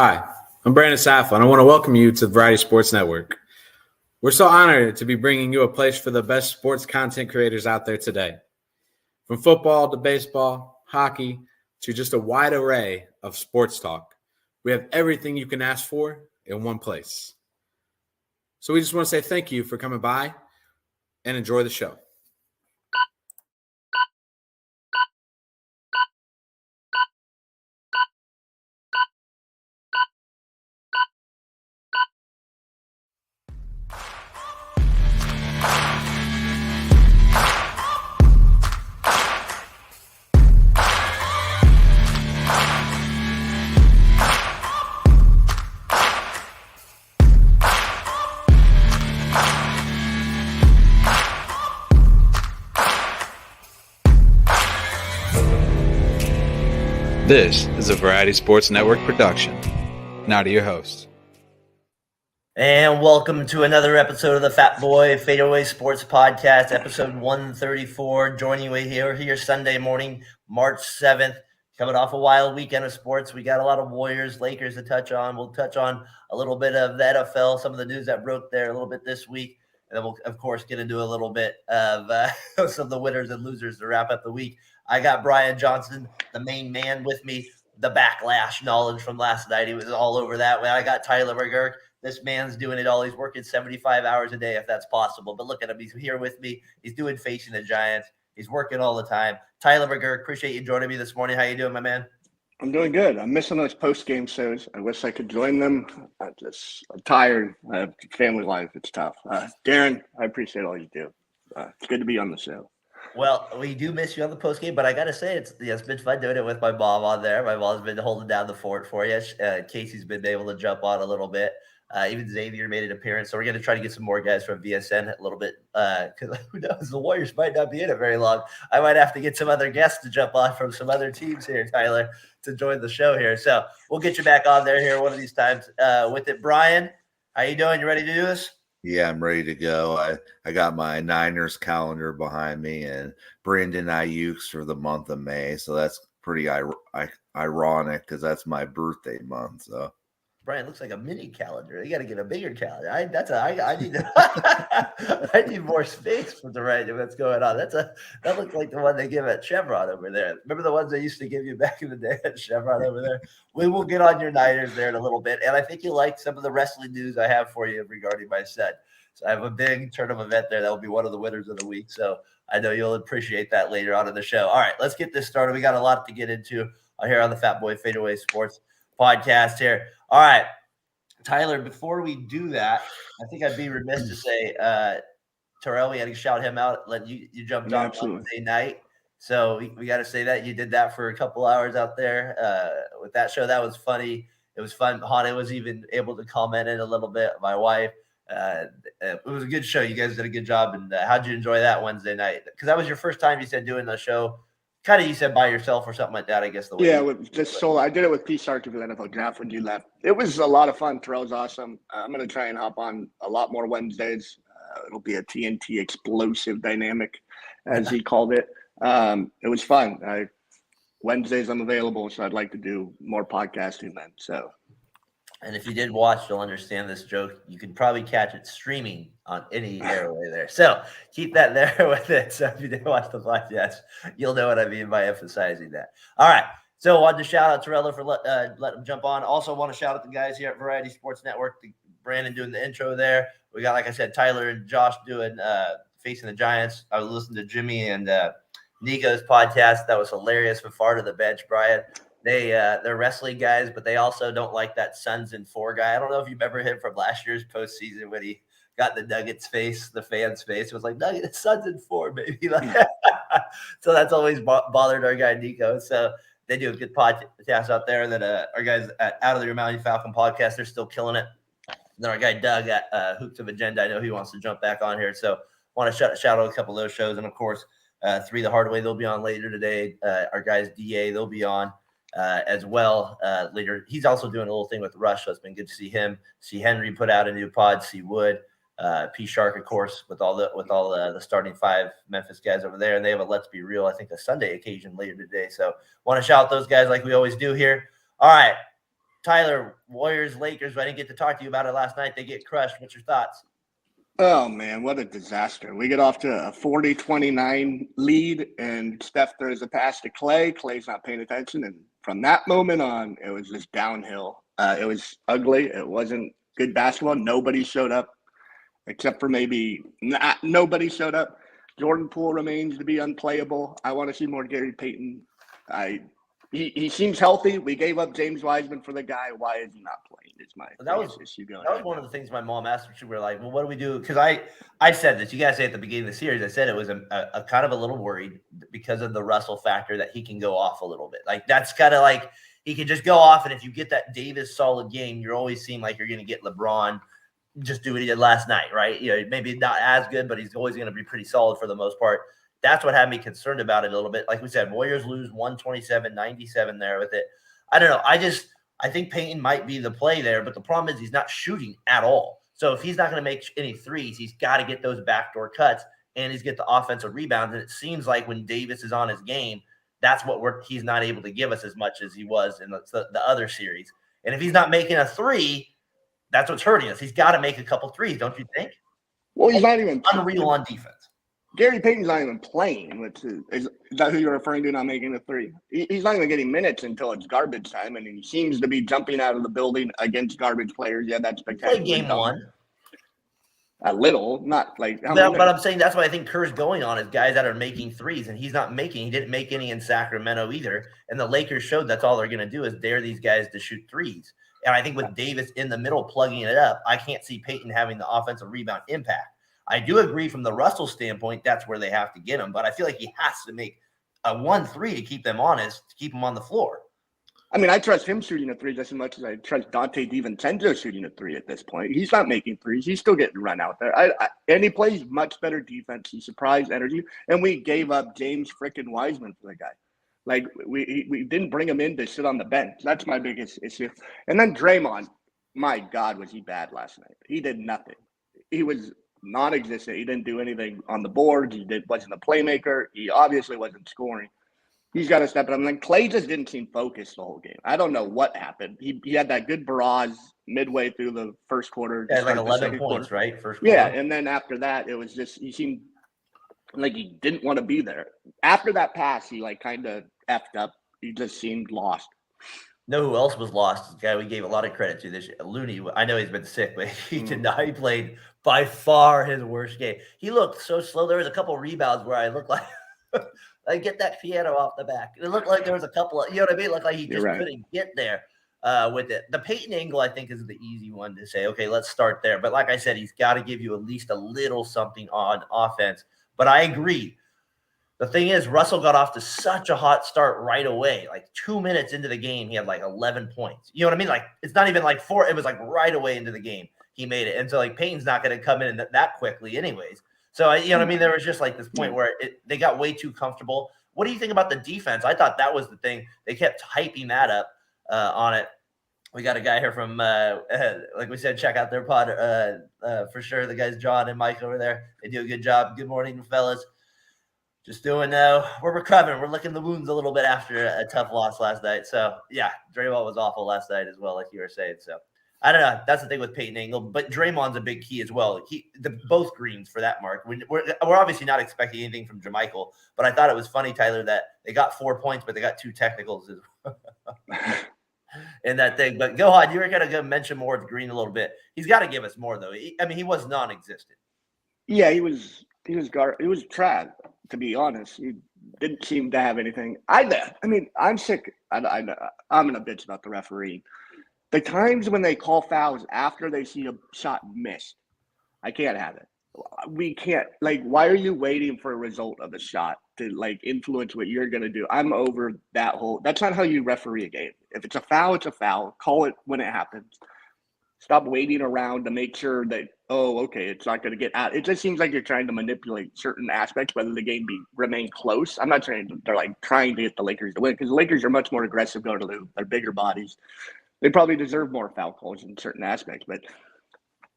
Hi, I'm Brandon Saffa, and I want to welcome you to the Variety Sports Network. We're so honored to be bringing you a place for the best sports content creators out there today. From football to baseball, hockey, to just a wide array of sports talk, we have everything you can ask for in one place. So we just want to say thank you for coming by and enjoy the show. This is a Variety Sports Network production. Now to your host. And welcome to another episode of the Fatboy FadeAway Sports Podcast, episode 134. Joining you here Sunday morning, March 7th. Coming off a wild weekend of sports. We got a lot of Warriors, Lakers to touch on. We'll touch on a little bit of the NFL, some of the news that broke there a little bit this week. And then we'll, of course, get into a little bit of some of the winners and losers to wrap up the week. I got Brian Johnson, the main man, with me. The backlash knowledge from last night. He was all over that. I got Tyler McGuirk. This man's doing it all. He's working 75 hours a day if that's possible. But look at him. He's here with me. He's doing Facing the Giants. He's working all the time. Tyler McGuirk, appreciate you joining me this morning. How you doing, my man? I'm doing good. I'm missing those post-game shows. I wish I could join them. I'm tired. I have family life. It's tough. Darren, I appreciate all you do. It's good to be on the show. Well, we do miss you on the postgame, but I got to say, it's been fun doing it with my mom on there. My mom's been holding down the fort for you. Casey's been able to jump on a little bit. Even Xavier made an appearance. So we're going to try to get some more guys from VSN a little bit. Because who knows, the Warriors might not be in it very long. I might have to get some other guests to jump on from some other teams here, Tyler, to join the show here. So we'll get you back on there here one of these times. With it, Brian, how you doing? You ready to do this? Yeah, I'm ready to go. I got my Niners calendar behind me and Brandon Ayuk's for the month of May. So that's pretty ironic because that's my birthday month. So Brian looks like a mini calendar. You got to get a bigger calendar. I need I need more space for the right that's going on. That looks like the one they give at Chevron over there. Remember the ones they used to give you back in the day at Chevron over there? We will get on your Niners there in a little bit. And I think you like some of the wrestling news I have for you regarding my set. So I have a big tournament event there. That will be one of the winners of the week. So I know you'll appreciate that later on in the show. All right, let's get this started. We got a lot to get into here on the Fatboy FadeAway Sports Podcast here. All right, Tyler, before we do that, I think I'd be remiss to say, Terrell, we had to shout him out. You jumped on Wednesday night. So we got to say that you did that for a couple hours out there with that show. That was funny. It was fun. Hana was even able to comment in a little bit. My wife. It was a good show. You guys did a good job. And how'd you enjoy that Wednesday night? Because that was your first time, you said, doing the show. Kind of, you said by yourself or something like that, I guess. Just solo. I did it with P. Sark for the NFL draft when you left. It was a lot of fun. Terrell's awesome. I'm going to try and hop on a lot more Wednesdays. It'll be a TNT explosive dynamic, as he called it. It was fun. Wednesdays I'm available, so I'd like to do more podcasting then. So. And if you did watch, you'll understand this joke. You can probably catch it streaming on any airway there. So keep that there with it. So if you did watch the podcast, you'll know what I mean by emphasizing that. All right. So I wanted to shout out Torello for letting him jump on. Also want to shout out the guys here at Variety Sports Network, Brandon doing the intro there. We got, like I said, Tyler and Josh doing Facing the Giants. I was listening to Jimmy and Nico's podcast. That was hilarious from far to the bench, Brian. They're wrestling guys, but they also don't like that Suns and 4 guy. I don't know if you remember him from last year's postseason when he got the Nuggets face, the fans' face. It was like Nuggets, Suns and 4, baby. Like, so that's always bothered our guy Nico. So they do a good podcast out there. And then our guys at Out of Your Mountain Falcon podcast, they're still killing it. And then our guy Doug at Hoops of Agenda, I know he wants to jump back on here. So want to shout out a couple of those shows. And of course, 3 the Hard Way, they'll be on later today. Our guys DA, they'll be on. As well later. He's also doing a little thing with Rush, so it's been good to see him. See Henry put out a new pod. See Wood, P Shark, of course, with all the starting 5 Memphis guys over there, and they have a Let's Be Real, I think, a Sunday occasion later today. So want to shout out those guys like we always do here. All right, Tyler, Warriors, Lakers. I didn't get to talk to you about it last night. They get crushed. What's your thoughts? Oh, man, what a disaster. We get off to a 40-29 lead, and Steph throws a pass to Clay. Clay's not paying attention, and from that moment on, it was just downhill. It was ugly. It wasn't good basketball. Nobody showed up, except for maybe nobody showed up. Jordan Poole remains to be unplayable. I want to see more Gary Payton. He seems healthy. We gave up James Wiseman for the guy. Why is he not playing? It's my issue going. That was one of the things my mom asked me. She were like, "Well, what do we do?" Because I said this. You guys say at the beginning of the series, I said it was a kind of a little worried because of the Russell factor that he can go off a little bit. Like that's kind of like he can just go off, and if you get that Davis solid game, you're always seem like you're going to get LeBron just do what he did last night, right? You know, maybe not as good, but he's always going to be pretty solid for the most part. That's what had me concerned about it a little bit. Like we said, Warriors lose 127-97 there with it. I don't know. I think Payton might be the play there, but the problem is he's not shooting at all. So if he's not going to make any threes, he's got to get those backdoor cuts and he's get the offensive rebounds. And it seems like when Davis is on his game, that's what he's not able to give us as much as he was in the other series. And if he's not making a three, that's what's hurting us. He's got to make a couple threes, don't you think? Well, he's not even unreal on defense. Gary Payton's not even playing, which is that who you're referring to not making a three? He's not even getting minutes until it's garbage time, and he seems to be jumping out of the building against garbage players. Yeah, that's spectacular. Play game one. A little, not like. But I'm saying that's why I think Kerr's going on is guys that are making threes, and he's not making. He didn't make any in Sacramento either. And the Lakers showed that's all they're going to do is dare these guys to shoot threes. And I think with Davis in the middle plugging it up, I can't see Payton having the offensive rebound impact. I do agree from the Russell standpoint, that's where they have to get him. But I feel like he has to make a 1-3 to keep them honest, to keep him on the floor. I mean, I trust him shooting a three just as much as I trust Dante DiVincenzo shooting a three at this point. He's not making threes. He's still getting run out there. And he plays much better defense. He surprised energy. And we gave up James frickin' Wiseman for the guy. Like, we didn't bring him in to sit on the bench. That's my biggest issue. And then Draymond, my God, was he bad last night. He did nothing. He was non-existent. He didn't do anything on the board. Wasn't a playmaker. He obviously wasn't scoring. He's got to step it up. And then Clay just didn't seem focused the whole game. I don't know what happened. He had that good barrage midway through the first quarter. Yeah, like 11 points, quarter. Right? First quarter. Yeah, and then after that, it was just he seemed like he didn't want to be there. After that pass, he like kind of effed up. He just seemed lost. Know who else was lost? The guy we gave a lot of credit to this year. Looney. I know he's been sick, but he did not. He played by far his worst game. He looked so slow. There was a couple of rebounds where I looked like like get that piano off the back. It looked like there was a couple of, you know what I mean? It looked like he just couldn't get there with it. The Payton angle, I think, is the easy one to say, okay, let's start there. But like I said, he's got to give you at least a little something on offense. But I agree. The thing is, Russell got off to such a hot start right away. Like 2 minutes into the game, he had like 11 points. You know what I mean? Like it's not even like 4. It was like right away into the game he made it. And so like Payton's not going to come in that quickly anyways. So, you know what I mean? There was just like this point where they got way too comfortable. What do you think about the defense? I thought that was the thing. They kept hyping that up on it. We got a guy here from, like we said, check out their pod for sure. The guys, John and Mike over there, they do a good job. Good morning, fellas. Just doing, we're recovering. We're licking the wounds a little bit after a tough loss last night. So, yeah, Draymond was awful last night as well, like you were saying. So, I don't know. That's the thing with Payton Angle. But Draymond's a big key as well. Both greens for that mark. We're obviously not expecting anything from Jermichael, but I thought it was funny, Tyler, that they got 4 points, but they got 2 technicals in that thing. But go on. You were going to mention more of the green a little bit. He's got to give us more, though. He was non-existent. Yeah, he was trash. To be honest, he didn't seem to have anything. I'm sick. I'm gonna bitch about the referee. The times when they call fouls after they see a shot missed, I can't have it. We can't. Like, why are you waiting for a result of a shot to like influence what you're gonna do? I'm over that whole. That's not how you referee a game. If it's a foul, it's a foul. Call it when it happens. Stop waiting around to make sure that, it's not going to get out. It just seems like you're trying to manipulate certain aspects, whether the game remain close. I'm not saying they're like trying to get the Lakers to win because the Lakers are much more aggressive going to the hoop. They're bigger bodies. They probably deserve more foul calls in certain aspects, but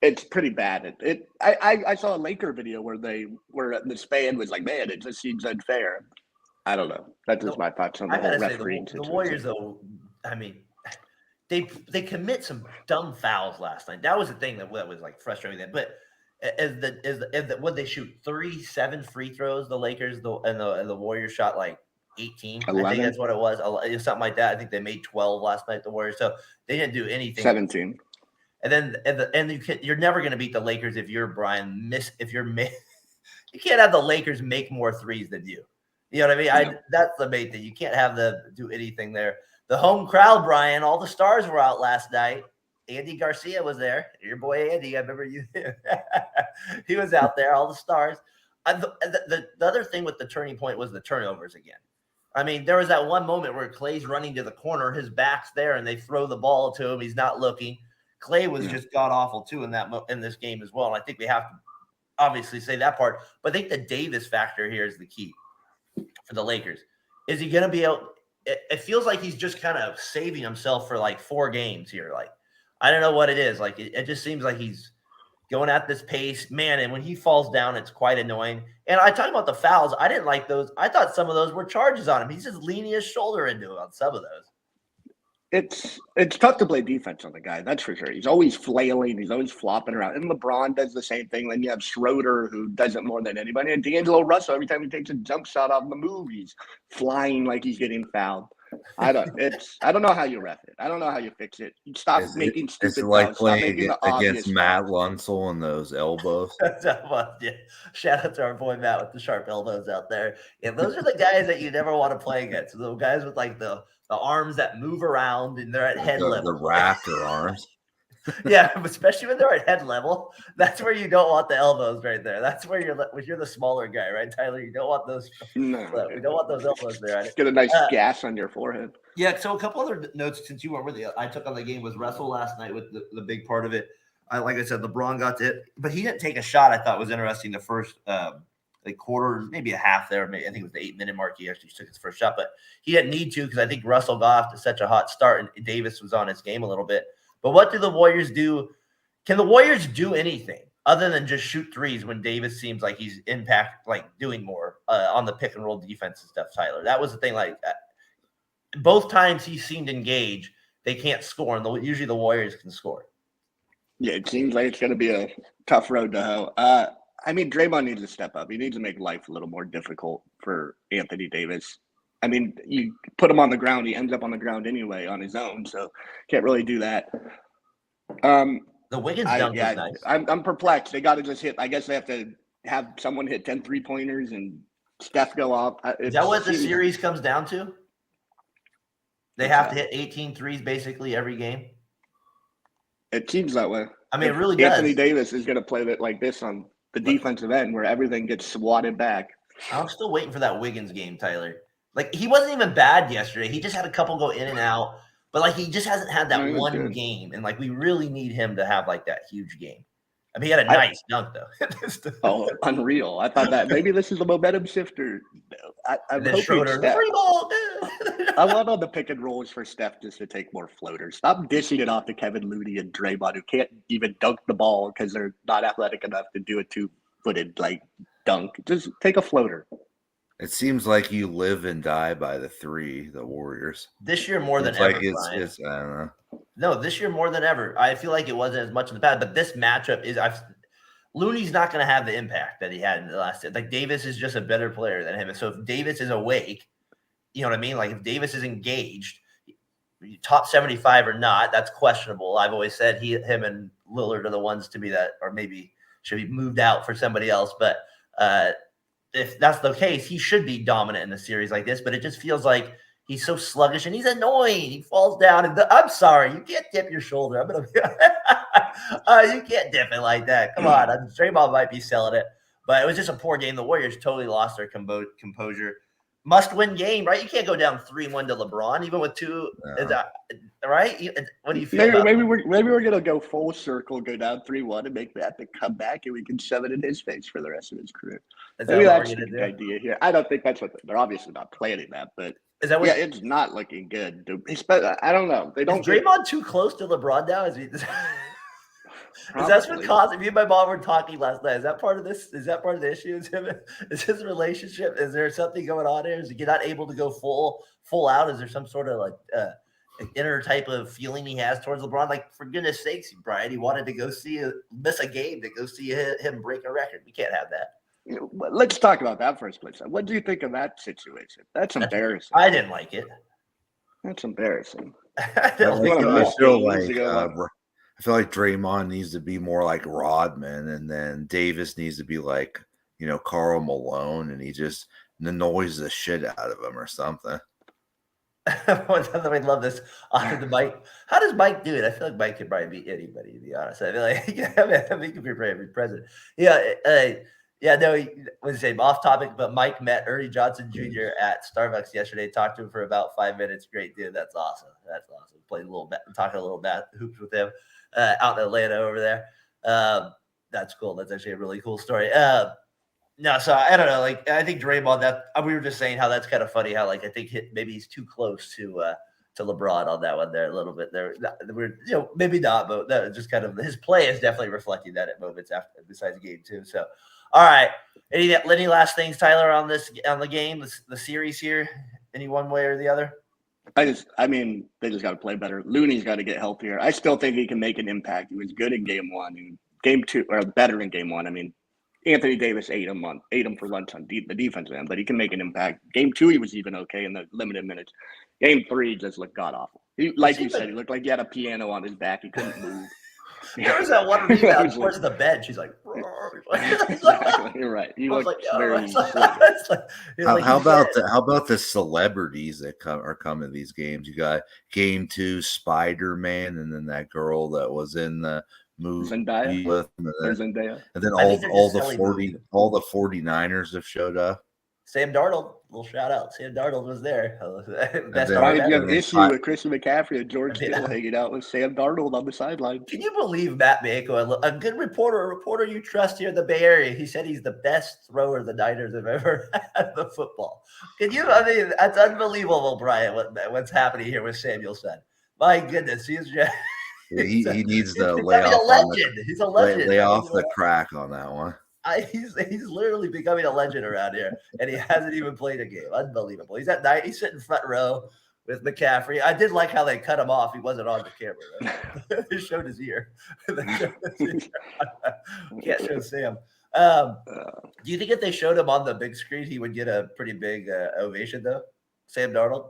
it's pretty bad. I saw a Laker video where this fan was like, man, it just seems unfair. I don't know. That's just my thoughts on the whole refereeing situation. The Warriors, though, they commit some dumb fouls last night. That was the thing that was like frustrating them. But what they shoot 7 free throws, the Lakers and the Warriors shot like 18. 11. I think that's what it was. Something like that. I think they made 12 last night, the Warriors. So they didn't do anything. 17. And then you're never going to beat the Lakers if you're Brian. You can't have the Lakers make more threes than you. You know what I mean? That's the main thing. You can't have them do anything there. The home crowd, Brian, all the stars were out last night. Andy Garcia was there. Your boy Andy, I remember you. He was out there, all the stars. The other thing with the turning point was the turnovers again. I mean, there was that one moment where Clay's running to the corner, his back's there, and they throw the ball to him. He's not looking. Clay was just god-awful, too, in this game as well. And I think we have to obviously say that part. But I think the Davis factor here is the key for the Lakers. Is he going to be able – it feels like he's just kind of saving himself for, like, 4 games here. Like, I don't know what it is. Like, it just seems like he's going at this pace. Man, and when he falls down, it's quite annoying. And I talk about the fouls. I didn't like those. I thought some of those were charges on him. He's just leaning his shoulder into it on some of those. It's tough to play defense on the guy, that's for sure. He's always flailing. He's always flopping around. And LeBron does the same thing. Then you have Schroeder, who does it more than anybody. And D'Angelo Russell, every time he takes a jump shot off the move, he's flying like he's getting fouled. I don't know how you ref it. I don't know how you fix it. You stop making stupid. It's like fouls. playing against Matt Lunsell and those elbows. Yeah. Shout out to our boy Matt with the sharp elbows out there. Yeah, those are the guys that you never want to play against. The guys with like the arms that move around and they're at head level. The raptor arms. Yeah, especially when they're at head level. That's where you don't want the elbows right there. That's where you're the smaller guy, right, Tyler? You don't want those. No, we don't want those elbows there. Right? Get a nice gas on your forehead. Yeah. So a couple other notes since you weren't with I took on the game was Russell last night with the big part of it. Like I said, LeBron got to it, but he didn't take a shot. I thought was interesting. The first quarter, maybe a half there. I think it was the 8-minute mark. He actually took his first shot, but he didn't need to because I think Russell got off to such a hot start and Davis was on his game a little bit. But what do the Warriors do? Can the Warriors do anything other than just shoot threes when Davis seems like he's doing more on the pick and roll defense and stuff, Tyler? That was the thing. Like both times he seemed engaged, they can't score, and usually the Warriors can score. Yeah, it seems like it's going to be a tough road to hoe. I mean, Draymond needs to step up. He needs to make life a little more difficult for Anthony Davis. I mean, you put him on the ground, he ends up on the ground anyway on his own, so can't really do that. The Wiggins dunk was nice. I'm perplexed. They got to just hit. I guess they have to have someone hit 10 3-pointers and Steph go off. Is that what the series comes down to? They have to hit 18 threes basically every game? It seems that way. I mean, it really does. Anthony Davis is going to play it like this on the defensive end where everything gets swatted back. I'm still waiting for that Wiggins game, Tyler. Like, he wasn't even bad yesterday. He just had a couple go in and out. But, like, he just hasn't had that one game. And, like, we really need him to have, like, that huge game. I mean, he had a nice dunk, though. Oh, unreal. I thought that maybe this is a momentum shifter. I'm hoping Schroeder, Steph, I want on the pick and rolls for Steph just to take more floaters. Stop dishing it off to Kevin Looney and Draymond, who can't even dunk the ball because they're not athletic enough to do a 2-footed, like, dunk. Just take a floater. It seems like you live and die by the 3, the Warriors. This year more than ever. I don't know. No, this year more than ever. I feel like it wasn't as much in the past, but this matchup is Looney's not going to have the impact that he had in the last year. Like, Davis is just a better player than him. And so if Davis is awake, you know what I mean? Like, if Davis is engaged, top 75 or not, that's questionable. I've always said him and Lillard are the ones to be that, or maybe should be moved out for somebody else. But if that's the case, he should be dominant in a series like this. But it just feels like he's so sluggish and he's annoying. He falls down. And I'm sorry, you can't dip your shoulder. I'm gonna. You can't dip it like that. Come on, Draymond might be selling it, but it was just a poor game. The Warriors totally lost their composure. Must-win game, right? You can't go down 3-1 to LeBron, even with 2. Is that right? What do you feel? Maybe we're gonna go full circle, go down 3-1, and make that the comeback, and we can shove it in his face for the rest of his career. Maybe that's a good idea here. I don't think that's what they're obviously not planning that, but is that what? Yeah, it's not looking good. I don't know. They don't. Is Draymond too close to LeBron now? Is that's what caused me and my mom were talking last night? Is that part of this? Is that part of the issue? Is his relationship? Is there something going on here? Is he not able to go full out? Is there some sort of like inner type of feeling he has towards LeBron. Like, for goodness sakes, Brian, he wanted to go miss a game to go see him break a record. We can't have that. Let's talk about that first place. What do you think of that situation? That's embarrassing. I didn't like it. That's embarrassing. I feel like Draymond needs to be more like Rodman, and then Davis needs to be like, Karl Malone, and he just annoys the shit out of him or something. I love this. The Mike. How does Mike do it? I feel like Mike could probably beat anybody, to be honest. I feel like he could be president. No, he was saying off topic, but Mike met Ernie Johnson Jr. at Starbucks yesterday. Talked to him for about 5 minutes. Great dude. That's awesome. Played a little bit, talking a little bit hoops with him out in Atlanta over there. That's cool. That's actually a really cool story. No, so I don't know. Like, I think Draymond, that we were just saying how that's kind of funny. How, like, I think maybe he's too close to LeBron on that one there a little bit. There, we're maybe not, but that just kind of his play is definitely reflecting that at moments after besides game 2. So, all right, any last things, Tyler, on the game, the series here, any one way or the other? They just got to play better. Looney's got to get healthier. I still think he can make an impact. He was good in game 1 and game 2, or better in game 1. I mean, Anthony Davis ate him for lunch on the defensive end, but he can make an impact. Game 2, he was even okay in the limited minutes. Game 3 just looked god awful. He looked like he had a piano on his back. He couldn't move. There was that one rebound towards the bench. He's like, exactly. You're right. He looks very. How about the celebrities that are coming to these games? You got game 2, Spider-Man, and then that girl that was in the movie Zendaya. With Zendaya. And then all the 49ers have showed up. Sam Darnold, little shout out. Sam Darnold was there. Why did you have an issue with Christian McCaffrey and George Kittle hanging out with Sam Darnold on the sideline? Can you believe Matt Mako, a good reporter, a reporter you trust here in the Bay Area? He said he's the best thrower the Niners have ever had the football. That's unbelievable, Brian, what's happening here with Samuelson. My goodness, he needs to lay off. A legend. He's a legend. Lay off the crack on that one. He's literally becoming a legend around here, and he hasn't even played a game. Unbelievable. He's at night. He's sitting front row with McCaffrey. I did like how they cut him off. He wasn't on the camera. Right? They showed his ear. Can't show Sam. Do you think if they showed him on the big screen, he would get a pretty big ovation, though? Sam Darnold?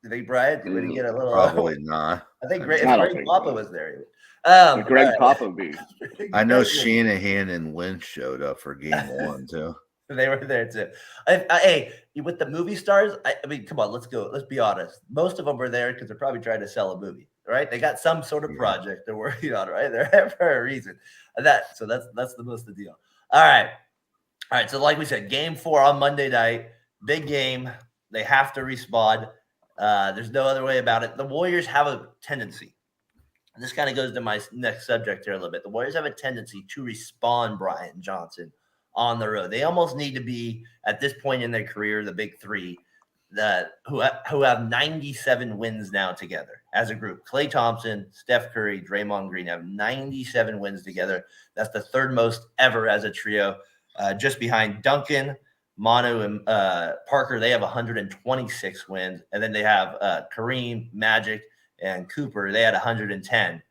Do you think, Brian? Would he get a little? Probably not. I think Greg Papa was there. Greg Popovich. I know Shanahan and Lynch showed up for game 1 too. They were there too. Hey, with the movie stars, I mean, come on, let's go. Let's be honest. Most of them were there because they're probably trying to sell a movie, right? They got some sort of project they're working on, right? They're there for a reason. That's the most of the deal. All right. So like we said, game 4 on Monday night, big game. They have to respond. There's no other way about it. The Warriors have a tendency. And this kind of goes to my next subject here a little bit. The Warriors have a tendency to respond, Brian Johnson, on the road. They almost need to be, at this point in their career, the big three who have 97 wins now together as a group. Klay Thompson, Steph Curry, Draymond Green have 97 wins together. That's the third most ever as a trio, just behind Duncan, Manu, and Parker. They have 126 wins. And then they have Kareem, Magic, and Cooper. They had 110.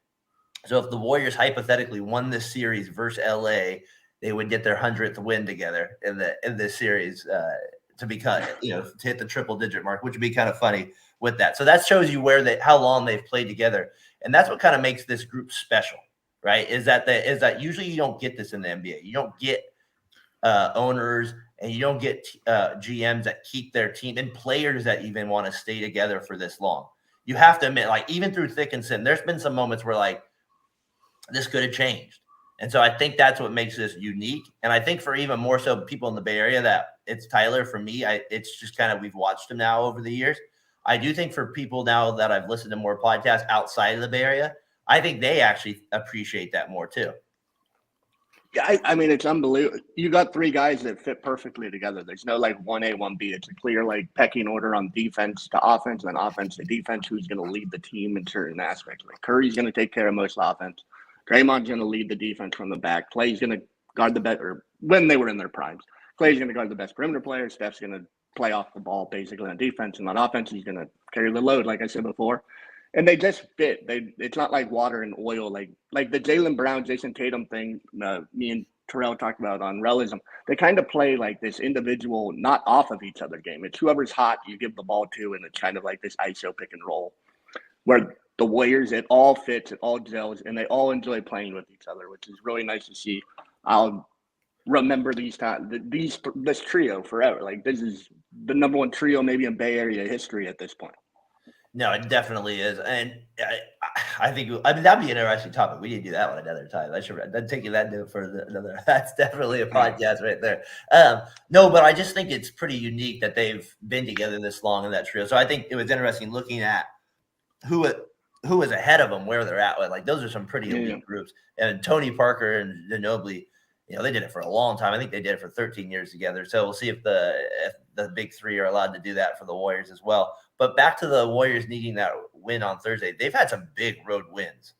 So if the Warriors hypothetically won this series versus LA, they would get their 100th win together in this series to become, to hit the triple digit mark, which would be kind of funny with that. So that shows you how long they've played together. And that's what kind of makes this group special, right? Is that usually you don't get this in the NBA. You don't get owners and you don't get GMs that keep their team and players that even want to stay together for this long. You have to admit, like, even through thick and thin, there's been some moments where, like, this could have changed. And so I think that's what makes this unique. And I think for even more so people in the Bay Area that it's Tyler. For me, it's just kind of we've watched him now over the years. I do think for people now that I've listened to more podcasts outside of the Bay Area, I think they actually appreciate that more too. Yeah, I mean, it's unbelievable. You got 3 guys that fit perfectly together. There's no like 1A, 1B. It's a clear like pecking order on defense to offense and then offense to defense. Who's going to lead the team in certain aspects? Like Curry's going to take care of most offense. Draymond's going to lead the defense from the back. Clay's going to guard the better when they were in their primes. Clay's going to guard the best perimeter player. Steph's going to play off the ball basically on defense, and on offense, he's going to carry the load, like I said before. And they just fit. It's not like water and oil. Like the Jaylen Brown, Jason Tatum thing. Me and Terrell talked about on Realism. They kind of play like this individual, not off of each other game. It's whoever's hot, you give the ball to, and it's kind of like this ISO pick and roll. Where the Warriors, it all fits, it all gels, and they all enjoy playing with each other, which is really nice to see. I'll remember this trio forever. Like, this is the number one trio maybe in Bay Area history at this point. No, it definitely is, and I think that'd be an interesting topic. We need to do that one another time. I'd take you that do for another. That's definitely a podcast right there. No, but I just think it's pretty unique that they've been together this long in that trio. So I think it was interesting looking at who is ahead of them, where they're at. Like, those are some pretty elite groups. And Tony Parker and Ginobili, they did it for a long time. I think they did it for 13 years together. So we'll see if the big three are allowed to do that for the Warriors as well. But back to the Warriors needing that win on Thursday. They've had some big road wins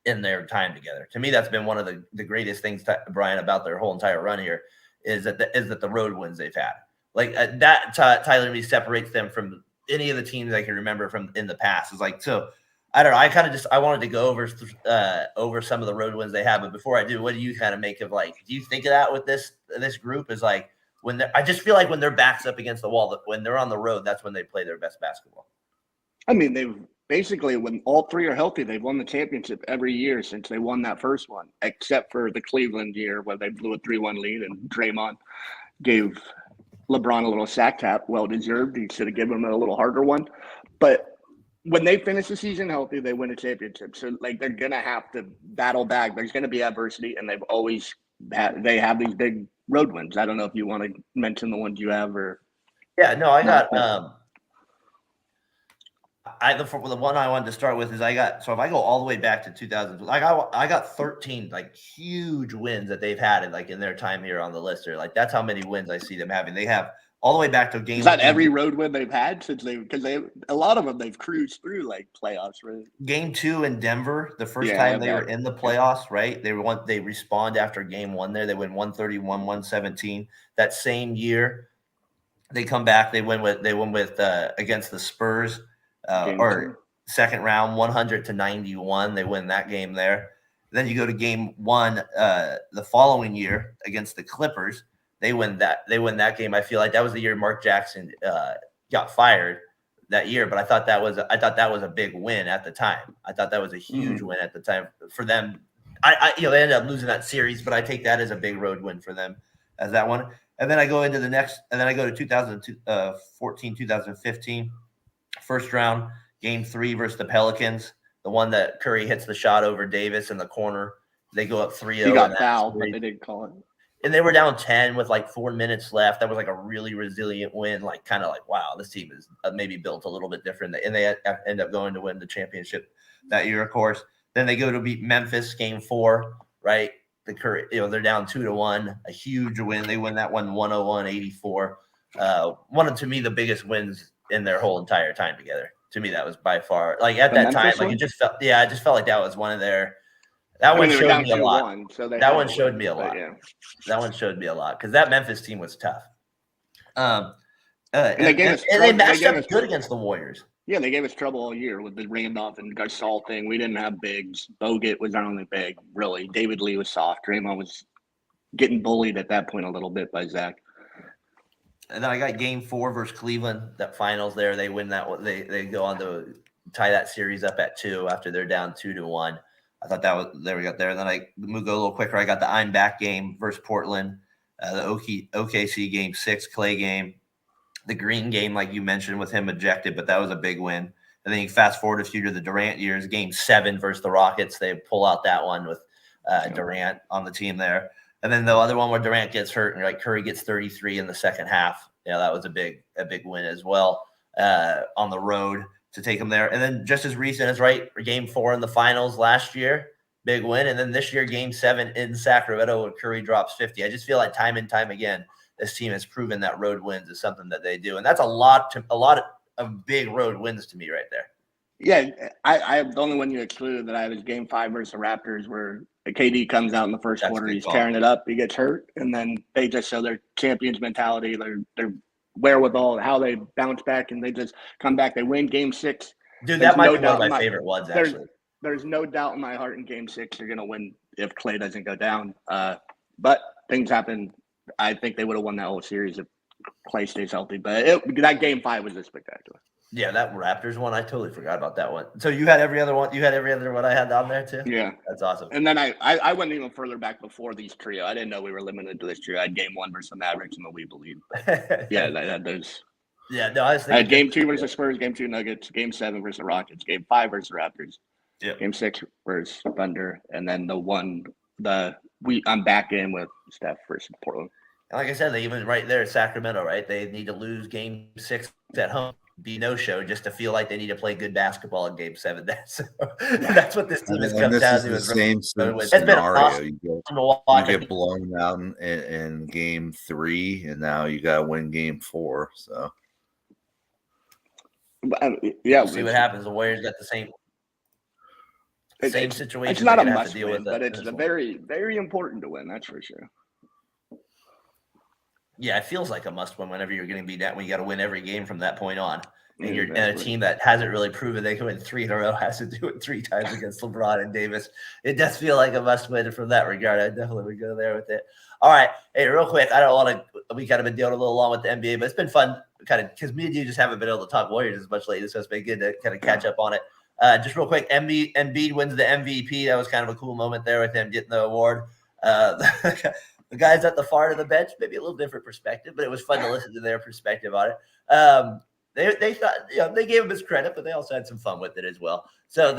in their time together. To me, that's been one of the greatest things, Brian, about their whole entire run here is that the road wins they've had. Like that, Tyler, me separates them from any of the teams I can remember from in the past. It's like, so I don't know. I wanted to go over some of the road wins they have. But before I do, what do you kind of make of, like, do you think of that with this group is like, I just feel like when their back's up against the wall, when they're on the road, that's when they play their best basketball. I mean, they've basically, when all three are healthy, they've won the championship every year since they won that first one, except for the Cleveland year where they blew a 3-1 lead and Draymond gave LeBron a little sack tap, well-deserved. He should have given him a little harder one. But when they finish the season healthy, they win a championship. So, like, they're going to have to battle back. There's going to be adversity, and they have these big road wins. I don't know if you want to mention the ones you have or. Yeah, no, I got the one I wanted to start with is so if I go all the way back to 2000, I got 13 like huge wins that they've had in their time here on the list. Or like, that's how many wins I see them having. They have all the way back to game. Is that every road win they've had because a lot of them they've cruised through like playoffs, right? Game 2 in Denver, the first time they were in the playoffs, right? They respond after game 1 there. They win 131-117. That same year, they come back. They win with against the Spurs, or second round 100-91. They win that game there. Then you go to game 1 the following year against the Clippers. They win that game. I feel like that was the year Mark Jackson got fired that year, but I thought that was a big win at the time. I thought that was a huge win at the time for them. They ended up losing that series, but I take that as a big road win for them as that one. And then I go into the next, and then I go to 2014, 2015, first round, game 3 versus the Pelicans, the one that Curry hits the shot over Davis in the corner. They go up 3-0. He got fouled, but they didn't call it. And they were down 10 with like 4 minutes left. That was like a really resilient win. Like, kind of like, wow, this team is maybe built a little bit different. And they end up going to win the championship that year, of course. Then they go to beat Memphis game 4, right? They're down 2-1, a huge win. They win that one 101-84. One of, to me, the biggest wins in their whole entire time together. To me, that was by far, like, at that time, like, it just felt like that was one of their. That one showed me a lot. That one showed me a lot. That one showed me a lot because that Memphis team was tough. And they matched up good against the Warriors. Yeah, they gave us trouble all year with the Randolph and Gasol thing. We didn't have bigs. Bogut was our only big, really. David Lee was soft. Draymond was getting bullied at that point a little bit by Zach. And then I got game 4 versus Cleveland, that finals there. They win that one. They go on to tie that series up at 2 after they're down 2-1. I thought that was there. We got there. And then I go a little quicker. I got the I'm back game versus Portland, the OKC game 6 Clay game, the Green game, like you mentioned, with him ejected, but that was a big win. And then you fast forward a few to the Durant years, game 7 versus the Rockets. They pull out that one with Durant on the team there. And then the other one where Durant gets hurt and like Curry gets 33 in the second half. That was a big win as well on the road to take them there. And then just as recent as game 4 in the finals last year, big win. And then this year, game 7 in Sacramento where Curry drops 50. I just feel like time and time again, this team has proven that road wins is something that they do. And that's a lot of big road wins to me right there. Yeah, I the only one you excluded that I was game 5 versus the Raptors where KD comes out in the first quarter, he's tearing it up, he gets hurt, and then they just show their champions mentality, their wherewithal, how they bounce back, and they just come back. They win game 6 Dude, There's that might no be one of doubt my in favorite ones, there's actually. there's no doubt in my heart in Game 6 they're going to win if Clay doesn't go down. But things happen. I think they would have won that whole series if Clay stays healthy. But that Game 5 was just spectacular. Yeah, that Raptors one, I totally forgot about that one. So you had every other one. You had every other one I had on there too. Yeah, that's awesome. And then I went even further back before these trio. I didn't know we were limited to this trio. I had Game 1 versus the Mavericks and the We Believe. Yeah, those. Yeah, no, I was I had thinking Game 2 versus the Spurs, Game 2 Nuggets, Game 7 versus the Rockets, Game 5 versus the Raptors, Game 6 versus Thunder, and then I'm back in with Steph versus Portland. And like I said, they even right there at Sacramento, right? They need to lose Game 6 at home, be no show, just to feel like they need to play good basketball in Game 7. That's what this team has come down to. The same scenario. It's been awesome you get blown out in Game 3, and now you got to win Game 4. So we'll see what happens. The Warriors got the same situation. It's not a must win, but it's very, very important to win. That's for sure. Yeah, it feels like a must win whenever you're getting beat down. When you got to win every game from that point on, and you're and a team that hasn't really proven they can win 3 in a row has to do it 3 times against LeBron and Davis. It does feel like a must win from that regard. I definitely would go there with it. All right, hey, real quick, I don't want to. We kind of been dealing a little long with the NBA, but it's been fun, kind of, because me and you just haven't been able to talk Warriors as much lately, so it's been good to kind of catch up on it. Just real quick, Embiid wins the MVP. That was kind of a cool moment there with him getting the award. The guys at the far end of the bench, maybe a little different perspective, but it was fun to listen to their perspective on it. They thought, they gave him his credit, but they also had some fun with it as well. So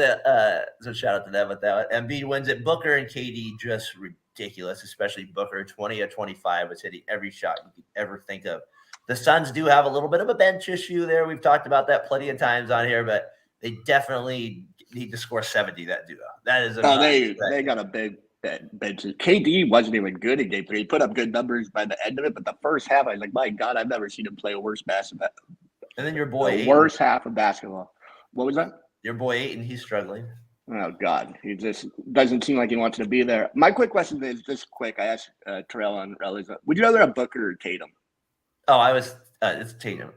so shout out to them with that. Embiid wins it. Booker and KD just ridiculous, especially Booker. 20 of 25 was hitting every shot you could ever think of. The Suns do have a little bit of a bench issue there. We've talked about that plenty of times on here, but they definitely need to score 70. That duo. That is they got a big bench. KD wasn't even good in Game 3. He put up good numbers by the end of it, but the first half, I was like, my God, I've never seen him play a worse basketball. And then your boy, the worst half of basketball. What was that? Your boy Ayton, he's struggling. Oh God, he just doesn't seem like he wants to be there. My quick question is just quick. I asked Terrell and Relly, would you rather have Booker or Tatum? Oh, it's Tatum.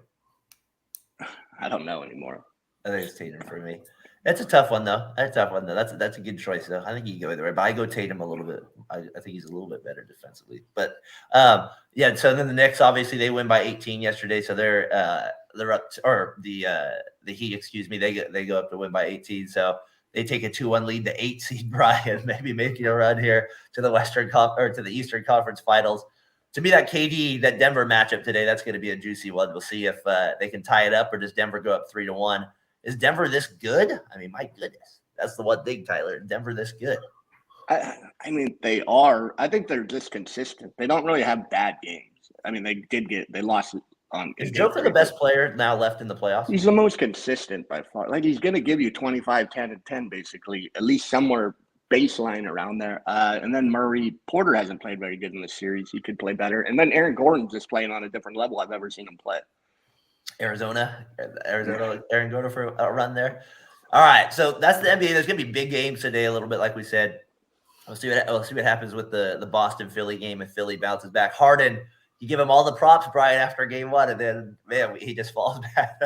I don't know anymore. I think it's Tatum for me. That's a tough one, though. That's a good choice, though. I think you can go either way, but I go Tatum a little bit. I think he's a little bit better defensively. But yeah. So then the Knicks, obviously, they win by 18 yesterday, so they're up, or the Heat, excuse me, they go up to win by 18. So they take a 2-1 lead to 8 seed Brian, maybe making a run here to the to the Eastern Conference Finals. To me, that Denver matchup today, that's going to be a juicy one. We'll see if they can tie it up, or does Denver go up 3-1? Is Denver this good? I mean, my goodness. That's the one thing, Tyler. Denver this good. I mean, they are. I think they're just consistent. They don't really have bad games. I mean, they lost on. Is Joker the best player now left in the playoffs? He's the most consistent by far. Like, he's going to give you 25, 10, and 10, basically, at least somewhere baseline around there. And then Porter hasn't played very good in this series. He could play better. And then Aaron Gordon's just playing on a different level I've ever seen him play. Arizona, Aaron Gordon for a run there. All right, so that's the NBA. There's going to be big games today, a little bit like we said. We'll see what happens with the Boston-Philly game if Philly bounces back. Harden, you give him all the props, Brian, after Game 1, and then, man, he just falls back.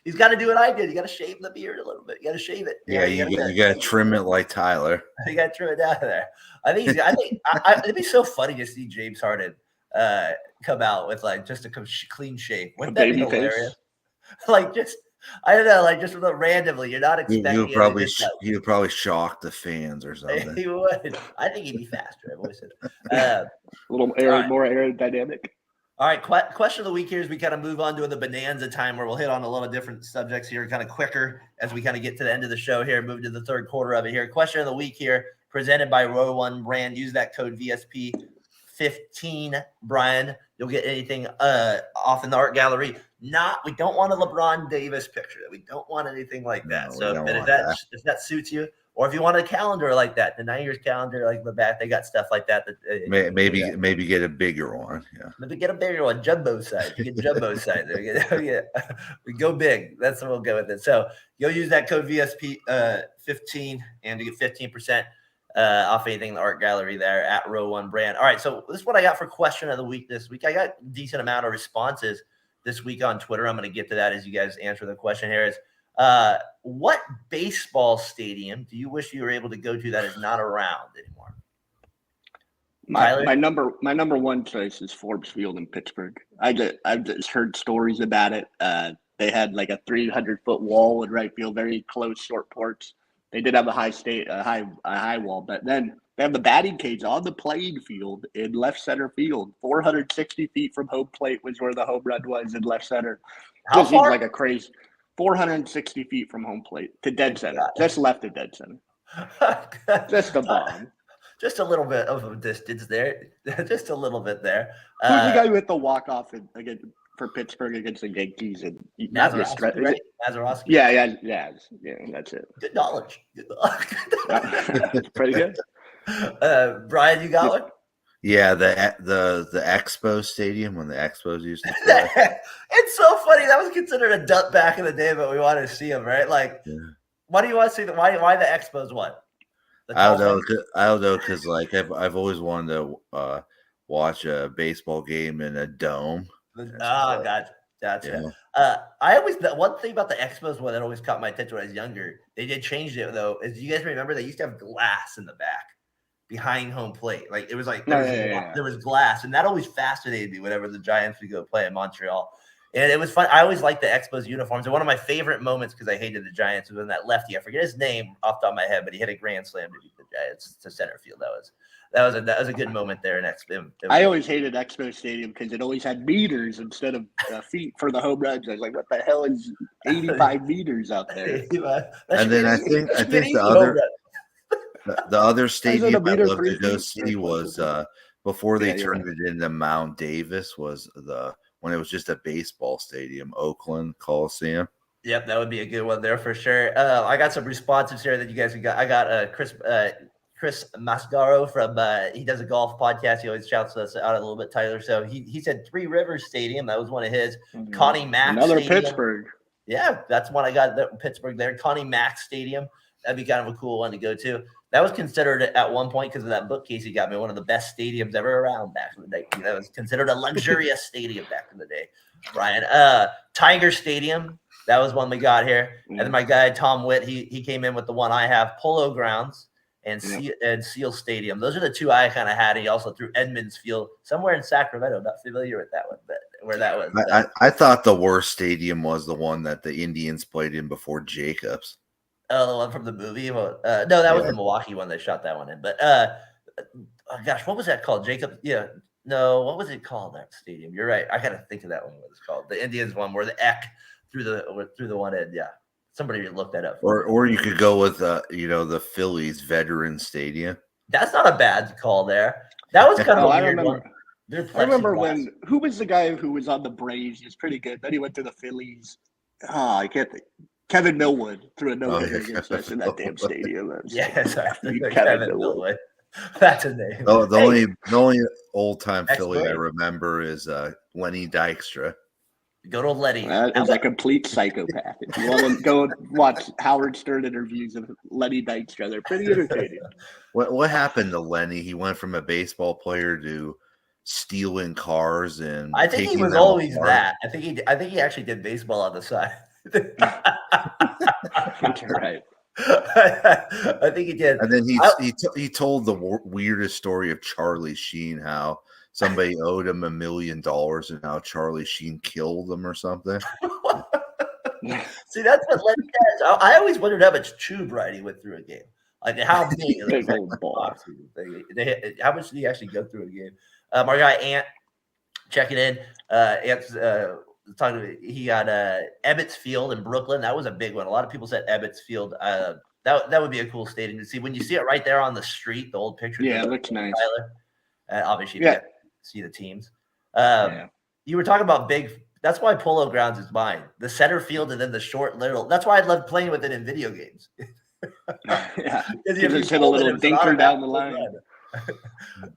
He's got to do what I did. You got to shave the beard a little bit. You got to shave it. Yeah, you got to trim it like Tyler. You got to trim it down there. I think it'd be so funny to see James Harden come out with like just a clean shave. Wouldn't that be hilarious? Like, just I don't know, like just randomly. You're not expecting. He would probably shock the fans or something. He would. I think he'd be faster. I've always said. A little more aerodynamic. All right, question of the week here as we kind of move on to the bonanza time where we'll hit on a lot of different subjects here kind of quicker as we kind of get to the end of the show here, move to the third quarter of it here. Question of the week here presented by Row One Brand. Use that code VSP15, Brian. You'll get anything off in the art gallery. We don't want a LeBron Davis picture. We don't want anything like that. No, if that suits you, or if you want a calendar like that, the 9 years calendar, like the back, they got stuff like that. Maybe get a bigger one. Yeah. Maybe get a bigger one, jumbo size. You get jumbo size. We go big. That's what we'll go with it. So you'll use that code VSP15 and you get 15% off anything in the art gallery there at Row One Brand. All right, so this is what I got for question of the week this week. I got a decent amount of responses this week on Twitter. I'm going to get to that as you guys answer the question here. What baseball stadium do you wish you were able to go to that is not around anymore? My number one choice is Forbes Field in Pittsburgh. I've just heard stories about it. They had like a 300-foot wall in right field, very close, short porch. They did have a high wall, but then they have the batting cage on the playing field in left center field. 460 feet from home plate was where the home run was in left center. How Just seems far? like a crazy 460 feet from home plate to dead center, just left of dead center, just a bomb. Just a little bit of a distance there, just a little bit there. Who's the guy with the walk off against for Pittsburgh against the Yankees and Mazeroski, right? Mazeroski. Yeah, that's it. Good knowledge. Pretty good. Brian, you got one? Yeah, the Expo Stadium when the Expos used to play. It's so funny. That was considered a dump back in the day, but we wanted to see them, right? Like, why do you want to see why the Expos? What? I don't know, because like I've always wanted to watch a baseball game in a dome. Gotcha. Yeah. The one thing about the Expos one that always caught my attention when I was younger, they did change it though. Is you guys remember they used to have glass in the back behind home plate? Like it was like there was glass, and that always fascinated me whenever the Giants would go play in Montreal. And it was fun. I always liked the Expos uniforms. And one of my favorite moments, because I hated the Giants, was when that lefty, I forget his name off the top of my head, but he hit a grand slam to beat the Giants to center field. That was a good moment there in Expo. I always hated Expo Stadium because it always had meters instead of feet for the home runs. I was like, what the hell is 85 meters out there? And then I think the other stadium I'd love to go see was before they turned it into Mount Davis was when it was just a baseball stadium, Oakland Coliseum. Yep, that would be a good one there for sure. I got some responses here that you guys got. I got Chris Mascaro from he does a golf podcast. He always shouts us out a little bit, Tyler. So he said Three Rivers Stadium. That was one of his. Connie Mack Another Stadium. Pittsburgh. Yeah, that's one I got. Pittsburgh there. Connie Mack Stadium. That'd be kind of a cool one to go to. That was considered at one point, because of that bookcase he got me, one of the best stadiums ever around back in the day. That was considered a luxurious stadium back in the day. Brian, Tiger Stadium. That was one we got here. And then my guy Tom Witt, he came in with the one I have, Polo Grounds and Seal Stadium. Those are the two I kind of had. He also threw Edmonds Field somewhere in Sacramento. Not familiar with that one, but where that was. I thought the worst stadium was the one that the Indians played in before Jacobs. Oh, the one from the movie? No, that was the Milwaukee one. They shot that one in. But gosh, what was that called? Jacob? Yeah. No, what was it called? That stadium? You're right. I got to think of that one. What it's called? The Indians one, where the Eck through the one end. Yeah. Somebody look that up. Or you could go with the Phillies Veteran Stadium. That's not a bad call there. That was kind of a weird one. I remember who was the guy who was on the Braves? He was pretty good. Then he went to the Phillies. I can't think. Kevin Millwood threw a no-hitter against us in that damn stadium. Yes, Kevin Millwood. That's a name. Oh, the only old-time Philly I remember is Lenny Dykstra. Good old Lenny. That is a complete psychopath. If you want to go watch Howard Stern interviews of Lenny Dykstra, they're pretty entertaining. What happened to Lenny? He went from a baseball player to stealing cars, and I think he was always that. I think he actually did baseball on the side. I think you're right. I think he did. And then he told the weirdest story of Charlie Sheen, how somebody owed him $1 million and how Charlie Sheen killed him or something. See, that's what Lenny does. I always wondered how much tube ride he went through a game. Like how big is how much did he actually go through a game? Our guy Ant checking in. Ant's talking. He got Ebbets Field in Brooklyn. That was a big one. A lot of people said Ebbets Field. That would be a cool stadium to see. When you see it right there on the street, the old picture. Yeah, it looks nice. Tyler. Obviously, you get to see the teams. You were talking about big. That's why Polo Grounds is mine. The center field and then the short little. That's why I love playing with it in video games. Yeah, you just hit a little dinker down the line.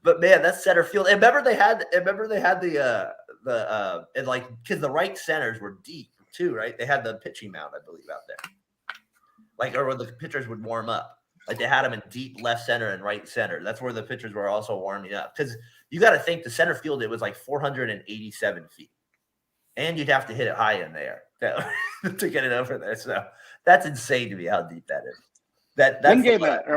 But man, that's center field. And remember they had the and like because the right centers were deep too, right? They had the pitching mound, I believe, out there. Like, or where the pitchers would warm up. Like they had them in deep left center and right center. That's where the pitchers were also warming up. Because you got to think the center field, it was like 487 feet. And you'd have to hit it high in there. to get it over there. So that's insane to me how deep that is.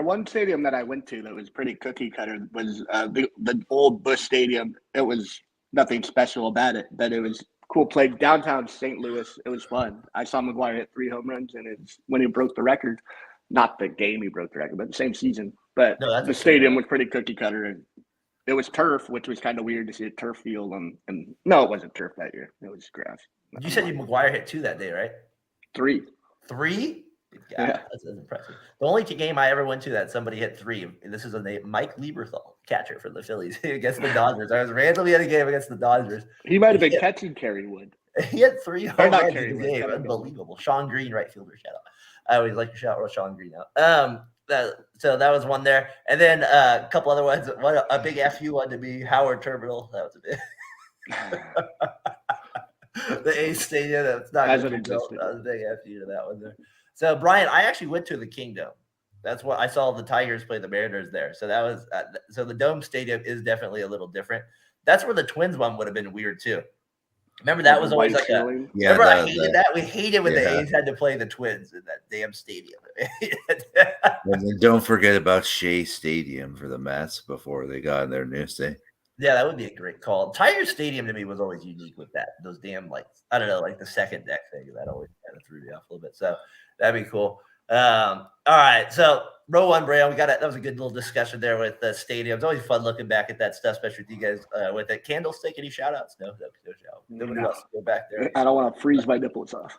One stadium that I went to that was pretty cookie cutter was the old Busch Stadium. It was nothing special about it, but it was cool. Played downtown St. Louis. It was fun. I saw McGuirk hit 3 home runs, and it's when he broke the record. Not the game he broke the record, but the same season. But the stadium was pretty cookie cutter, and it was turf, which was kind of weird to see a turf field. And no, it wasn't turf that year. It was grass. You said McGuirk hit 2 that day, right? 3. 3? Yeah, that's impressive. The only game I ever went to that somebody hit 3, and this is a name, Mike Lieberthal, catcher for the Phillies against the Dodgers. I was randomly at a game against the Dodgers. He might have been catching Kerry Wood. He had 3 home runs in the game. Unbelievable. Sean Green, right fielder, shout out. I always like to shout out Sean Green out. So that was one there. And then a couple other ones. A big FU one to be Howard Terminal. That was a big. The A's Stadium. That's not going to be built. That was a big FU to that one there. So, Brian, I actually went to the Kingdom. That's what I saw the Tigers play the Mariners there. So that was so the Dome Stadium is definitely a little different. That's where the Twins one would have been weird too. Remember that was always like I hated that. We hated when the A's had to play the Twins in that damn stadium. And then don't forget about Shea Stadium for the Mets before they got in their new stadium. Yeah, that would be a great call. Tiger Stadium to me was always unique with that. Those damn I don't know, like the second deck thing. That always kind of threw me off a little bit. So that'd be cool. All right. So row one, Braille. That was a good little discussion there with the stadium. It's always fun looking back at that stuff, especially with you guys with it. Candlestick, any shout outs? No shout. Nobody wants to go back there. I don't want to freeze my nipples off.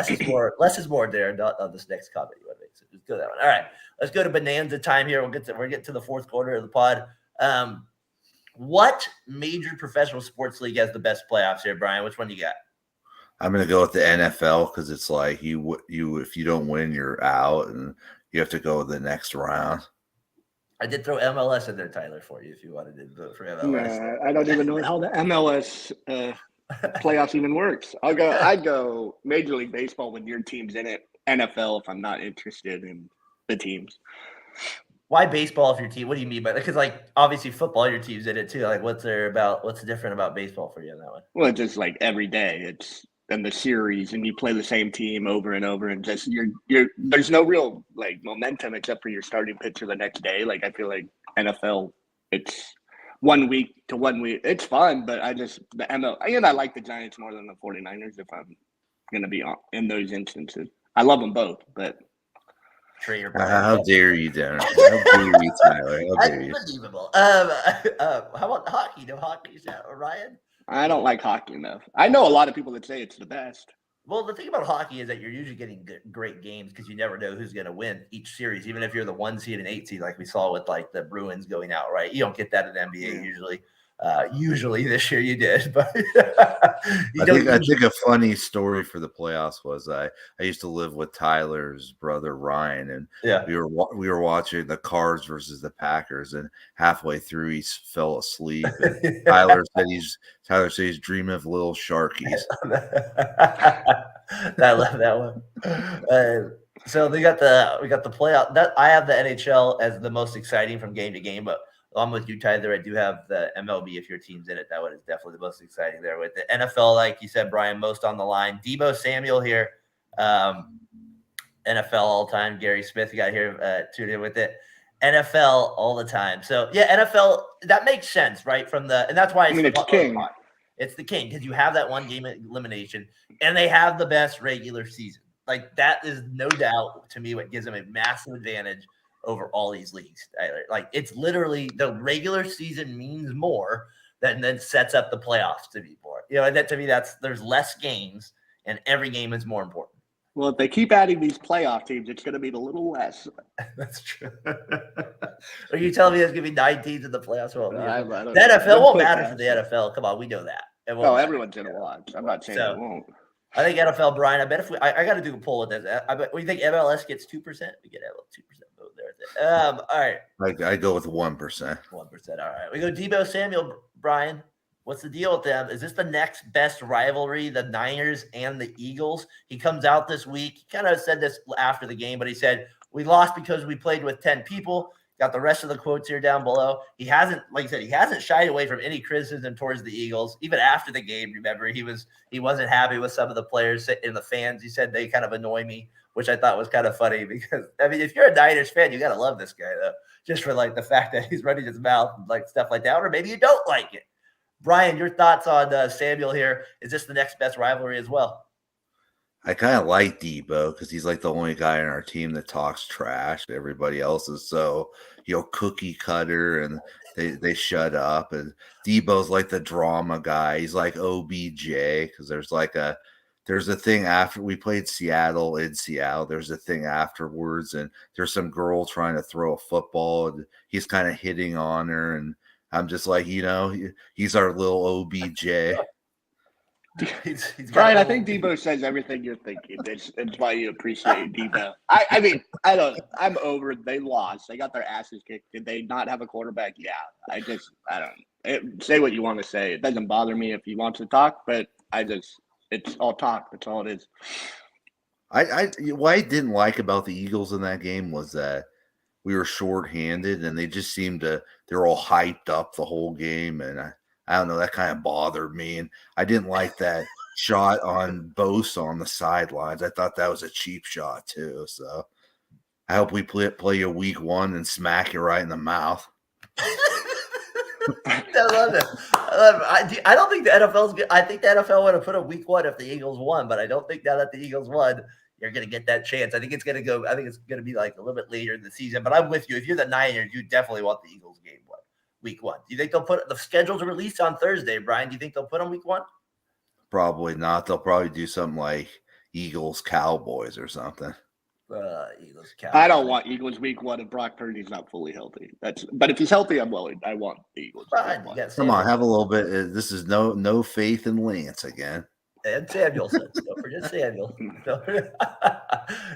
Less is more there, not on this next comment you want to make. So just go that one. All right. Let's go to bonanza time here. We're getting to the fourth quarter of the pod. What major professional sports league has the best playoffs here, Brian? Which one do you got? I'm going to go with the NFL because it's like you if you don't win, you're out, and you have to go the next round. I did throw MLS in there, Tyler, for you if you wanted to vote for MLS. I don't even know how the MLS playoffs even works. I'd go Major League Baseball when your team's in it. NFL if I'm not interested in the teams. Why baseball if your team? What do you mean by that? Because obviously football, your team's in it too. What's different about baseball for you on that one? Well, it's just every day. It's in the series, and you play the same team over and over, and just there's no real momentum except for your starting pitcher the next day. I feel like NFL, it's 1 week to 1 week. It's fun, but I like the Giants more than the 49ers if I'm gonna be in those instances. I love them both, but. How dare you, Darren? How dare you, Tyler? How dare you? Unbelievable. How about hockey? No hockey, Ryan? I don't like hockey enough. I know a lot of people that say it's the best. Well, the thing about hockey is that you're usually getting great games because you never know who's going to win each series, even if you're the 1 seed and 8 seed, like we saw with the Bruins going out, right? You don't get that in the NBA usually. Usually this year you did, but I think a funny story for the playoffs was I used to live with Tyler's brother Ryan, and we were watching the Cards versus the Packers, and halfway through he fell asleep. And Tyler said he's dreaming of little Sharkies. I love that one. So we got the playoff. That I have the NHL as the most exciting from game to game, but I'm with you, Tyler. I do have the MLB if your team's in it. That one is definitely the most exciting there with the NFL. Like you said, Brian, most on the line. Debo Samuel here, NFL all time. Gary Smith, you got here tuned in with it. NFL all the time. So yeah, NFL, that makes sense, right? And that's why it's king. It's the king because you have that one game elimination, and they have the best regular season. That is no doubt to me what gives them a massive advantage over all these leagues, Tyler. It's literally the regular season means more than then sets up the playoffs to be more. And that to me, there's less games and every game is more important. Well, if they keep adding these playoff teams, it's going to be a little less. That's true. Are you telling me there's going to be 9 teams in the playoffs? Well, the NFL won't matter for the NFL. Come on, we know that. No, everyone's going to watch. I'm not saying it won't. I think NFL, Brian, I bet if I got to do a poll with this. I bet, what do you think MLS gets 2%? We get a 2% vote there. All right. I go with 1%. 1%. All right. We go Debo Samuel, Brian. What's the deal with them? Is this the next best rivalry, the Niners and the Eagles? He comes out this week. He kind of said this after the game, but he said, we lost because we played with 10 people. Got the rest of the quotes here down below. He hasn't, like I said, he hasn't shied away from any criticism towards the Eagles. Even after the game, remember, he wasn't happy with some of the players and the fans. He said they kind of annoy me, which I thought was kind of funny because, I mean, if you're a Niners fan, you got to love this guy, though, just for like the fact that he's running his mouth and like stuff like that, or maybe you don't like it. Brian, your thoughts on Samuel here? Is this the next best rivalry as well? I kind of like Debo because he's like the only guy on our team that talks trash. Everybody else is so, cookie cutter and they shut up. And Debo's like the drama guy. He's like OBJ because there's a thing after we played Seattle in Seattle. There's a thing afterwards, and there's some girl trying to throw a football, and he's kind of hitting on her. And I'm just like, he's our little OBJ. He's Brian, I think Debo says everything you're thinking. It's why you appreciate Debo. I mean, I'm over it. They lost. They got their asses kicked. Did they not have a quarterback? Yeah. I don't. Say what you want to say. It doesn't bother me if you want to talk, but it's all talk. That's all it is. What I didn't like about the Eagles in that game was that we were shorthanded, and they just seemed they're all hyped up the whole game, and I don't know, that kind of bothered me. And I didn't like that shot on Bosa on the sidelines. I thought that was a cheap shot too. So I hope we play you week 1 and smack you right in the mouth. I love it. I don't think the NFL's good. I think the NFL would have put a week 1 if the Eagles won, but I don't think now that the Eagles won, you're going to get that chance. I think it's going to be like a little bit later in the season, but I'm with you. If you're the Niners, you definitely want the Eagles game week 1. Do you think they'll put the schedule's released on Thursday, Brian? Do you think they'll put them week 1? Probably not. They'll probably do something like Eagles Cowboys or something. Eagles Cowboys. I don't want Eagles week 1 if Brock Purdy's not fully healthy. But if he's healthy, I'm willing. I want the Eagles. Come on, have a little bit. This is no faith in Lance again. And Samuelson. Don't forget Samuel.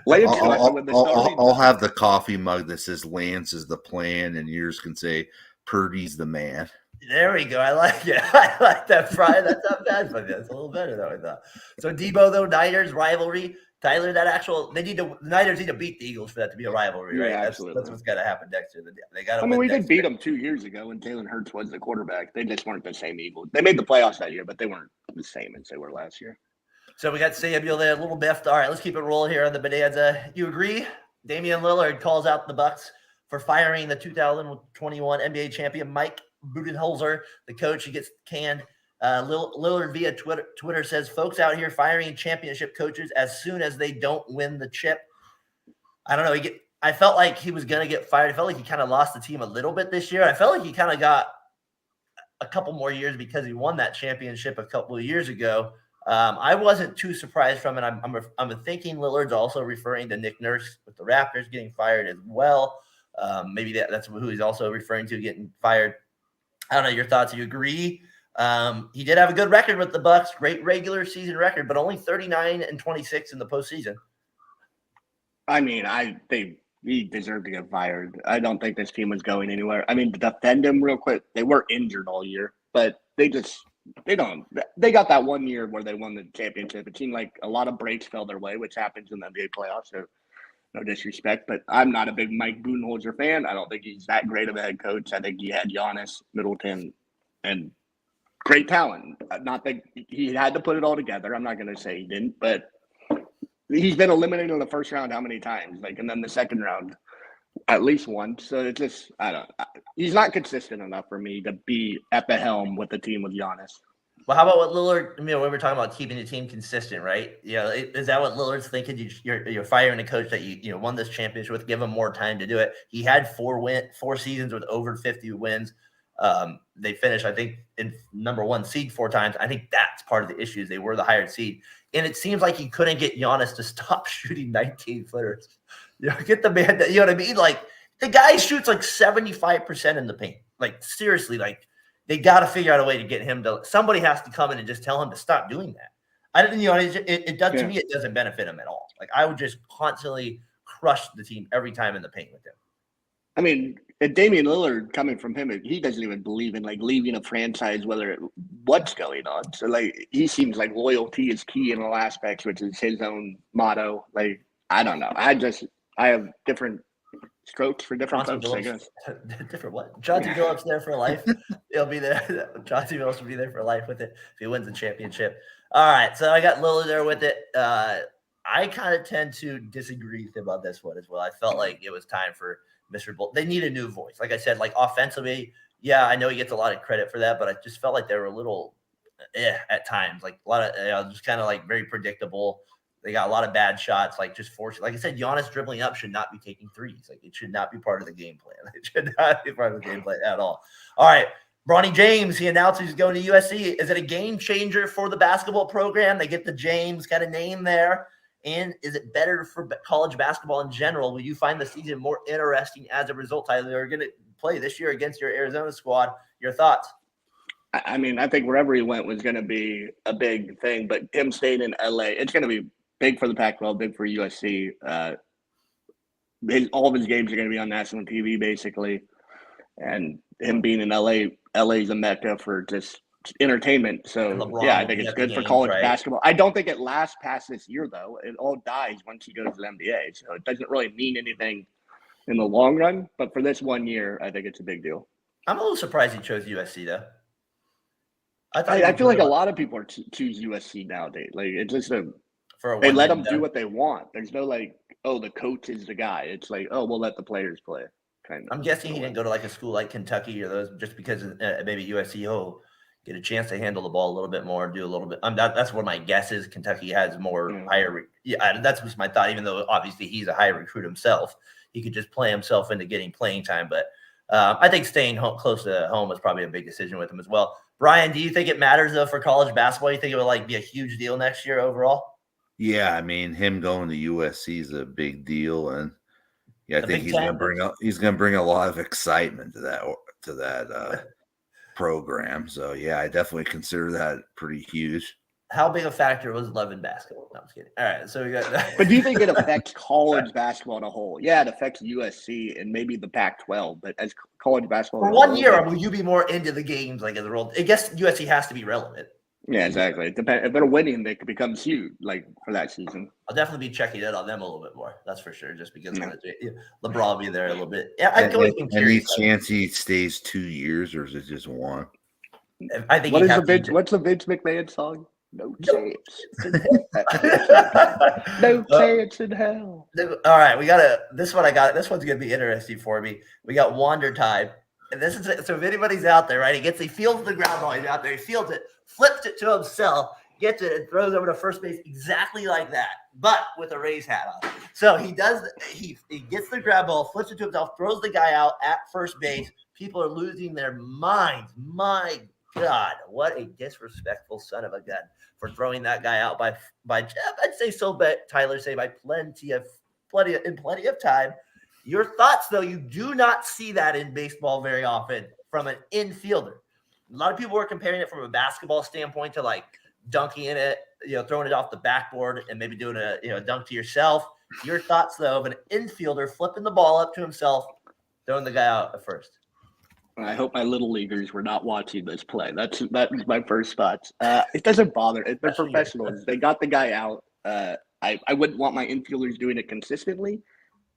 I'll have the coffee mug that says Lance is the plan, and yours can say Purdy's the man. There we go. I like it. I like that, Brian. That's not bad for this. A little better though, I thought. So Debo, though, Niners rivalry. Tyler, the Niners need to beat the Eagles for that to be a rivalry, right? Yeah, That's absolutely. what's got to happen next year. They got. I mean, we did beat them 2 years ago when Jalen Hurts was the quarterback. They just weren't the same Eagles. They made the playoffs that year, but they weren't the same as they were last year. So we got Samuel there, a little biffed. All right, let's keep it rolling here on the Bonanza. You agree? Damian Lillard calls out the Bucks for firing the 2021 NBA champion Mike Budenholzer, the coach. He gets canned. Lillard via Twitter says, folks out here firing championship coaches as soon as they don't win the chip. I don't know. I felt like he was going to get fired. I felt like he kind of lost the team a little bit this year. I felt like he kind of got a couple more years because he won that championship a couple of years ago. I wasn't too surprised from it. I'm thinking Lillard's also referring to Nick Nurse with the Raptors getting fired as well. Maybe that's who he's also referring to getting fired. I don't know your thoughts. Do you agree? He did have a good record with the Bucks, great regular season record, but only 39-26 in the postseason. I mean, he deserved to get fired. I don't think this team was going anywhere. I mean, to defend him real quick, they were injured all year, but they got that 1 year where they won the championship. It seemed like a lot of breaks fell their way, which happens in the NBA playoffs. So no disrespect, but I'm not a big Mike Budenholzer fan. I don't think he's that great of a head coach. I think he had Giannis, Middleton, and great talent. Not that he had to put it all together. I'm not going to say he didn't, but he's been eliminated in the first round how many times? And then the second round at least once. So it's just, he's not consistent enough for me to be at the helm with the team with Giannis. Well, how about what Lillard? When we're talking about keeping the team consistent, right? Is that what Lillard's thinking? You're firing a coach that you won this championship with. Give him more time to do it. He had 4 seasons with over 50 wins. They finished, I think, in number 1 seed 4 times. I think that's part of the issues. They were the higher seed, and it seems like he couldn't get Giannis to stop shooting 19-footers. Get the man that, you know what I mean? Like, the guy shoots like 75% in the paint. Like, seriously, like, they got to figure out a way to get him to – somebody has to come in and just tell him to stop doing that. It does, to me, it doesn't benefit him at all. Like, I would just constantly crush the team every time in the paint with him. I mean, Damian Lillard, coming from him, he doesn't even believe in, like, leaving a franchise, what's going on. So, like, he seems like loyalty is key in all aspects, which is his own motto. Like, I don't know. I have different strokes for different Chauncey folks, I Billups, guess. different what? Chauncey Billups there for life. He'll be there. Chauncey Billups will be there for life with it if he wins the championship. All right, so I got Lillard there with it. I kind of tend to disagree with him on this one as well. I felt like it was time for Mr. Bull. They need a new voice. Like I said, like offensively, yeah, I know he gets a lot of credit for that, but I just felt like they were a little at times, like a lot of just kind of like very predictable. They got a lot of bad shots, like just forcing. Like I said, Giannis dribbling up should not be taking threes. Like it should not be part of the game plan. It should not be part of the game plan at all. All right. Bronny James, he announced he's going to USC. Is it a game changer for the basketball program? They get the James kind of name there. And is it better for college basketball in general? Will you find the season more interesting as a result? Tyler, they're going to play this year against your Arizona squad. Your thoughts? I mean, I think wherever he went was going to be a big thing, but him staying in LA, it's going to be big for the Pac-12, big for USC. All of his games are going to be on national TV, basically. And him being in LA is a mecca for just entertainment. So, LeBron yeah, I think it's good for college basketball. I don't think it lasts past this year, though. It all dies once he goes to the NBA. So it doesn't really mean anything in the long run. But for this 1 year, I think it's a big deal. I'm a little surprised he chose USC, though. I feel like a lot of people choose USC nowadays. Like, it's just they let them do what they want. There's no like, oh, the coach is the guy. It's like, oh, we'll let the players play. Kind of. I'm guessing he didn't go to like a school like Kentucky or those just because maybe USC will get a chance to handle the ball a little bit more and do a little bit. That's what my guess is. Kentucky has more higher. Yeah, that's just my thought. Even though obviously he's a high recruit himself, he could just play himself into getting playing time. But I think staying close to home was probably a big decision with him as well. Brian, do you think it matters though for college basketball? You think it would like be a huge deal next year overall? Yeah, I mean, him going to USC is a big deal, and yeah, I think he's going to bring a lot of excitement to that program. So yeah, I definitely consider that pretty huge. How big a factor was love in basketball? No, I'm just kidding. All right, so we got. But do you think it affects college basketball as a whole? Yeah, it affects USC and maybe the Pac-12, but as college basketball, for 1 year, will you be more into the games like as a role? I guess USC has to be relevant. Yeah, exactly. It depends. If they're winning, they could become huge, like for that season. I'll definitely be checking in on them a little bit more. That's for sure. Just because LeBron will be there a little bit. Yeah, I've always been curious. Any chance he stays 2 years, or is it just 1? I think. What's the Vince McMahon song? No chance. No chance in hell. All right, we got this one. This one's gonna be interesting for me. We got Wander Time, and this is so. If anybody's out there, right? He fields the ground ball. He's out there. He fields it, flips it to himself, gets it, and throws over to first base exactly like that, but with a Rays hat on. So he does. He gets the ground ball, flips it to himself, throws the guy out at first base. People are losing their minds. My God, what a disrespectful son of a gun for throwing that guy out by I'd say so, but Tyler say by plenty of time. Your thoughts, though, you do not see that in baseball very often from an infielder. A lot of people were comparing it from a basketball standpoint to like dunking in it, throwing it off the backboard and maybe doing a dunk to yourself. Your thoughts, though, of an infielder flipping the ball up to himself, throwing the guy out at first. I hope my little leaguers were not watching this play. That was my first thoughts. It doesn't bother. They're professionals. They got the guy out. I wouldn't want my infielders doing it consistently,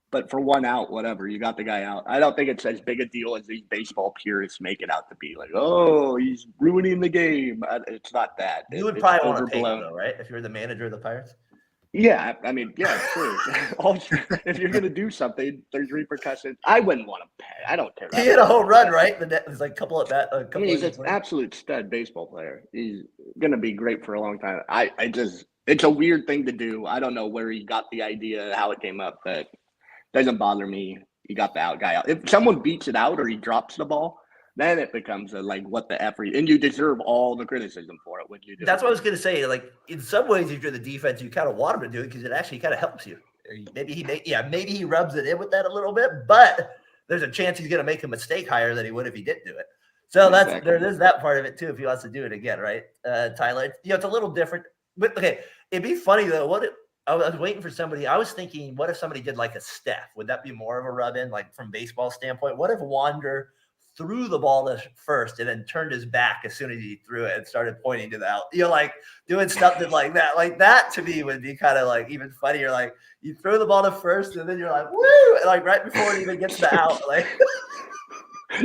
but for 1 out, whatever, you got the guy out. I don't think it's as big a deal as these baseball purists make it out to be. Like, oh, he's ruining the game. It's not that. You would probably want to pay him, though, right? If you're the manager of the Pirates. Yeah, I mean, yeah, true. If you're going to do something, there's repercussions. I wouldn't want to pay. I don't care. He hit a home run, right? There's like a couple of that. He's an absolute stud baseball player. He's going to be great for a long time. It's a weird thing to do. I don't know where he got the idea, how it came up, but it doesn't bother me. He got the guy out. If someone beats it out or he drops the ball, then it becomes what the F, and you deserve all the criticism for it. What you do. That's what I was going to say. Like in some ways, if you're the defense, you kind of want him to do it because it actually kind of helps you. Maybe he rubs it in with that a little bit, but there's a chance he's going to make a mistake higher than he would if he didn't do it. So there's that part of it too. If he wants to do it again, right, Tyler? It's a little different. But okay, it'd be funny though. I was waiting for somebody. I was thinking, what if somebody did like a Steph? Would that be more of a rub in, like from baseball standpoint? What if Wander threw the ball to first and then turned his back as soon as he threw it and started pointing to the out. Like doing something like that. Like that to me would be kind of like even funnier. Like you throw the ball to first and then you're like, woo! And like right before it even gets to out, like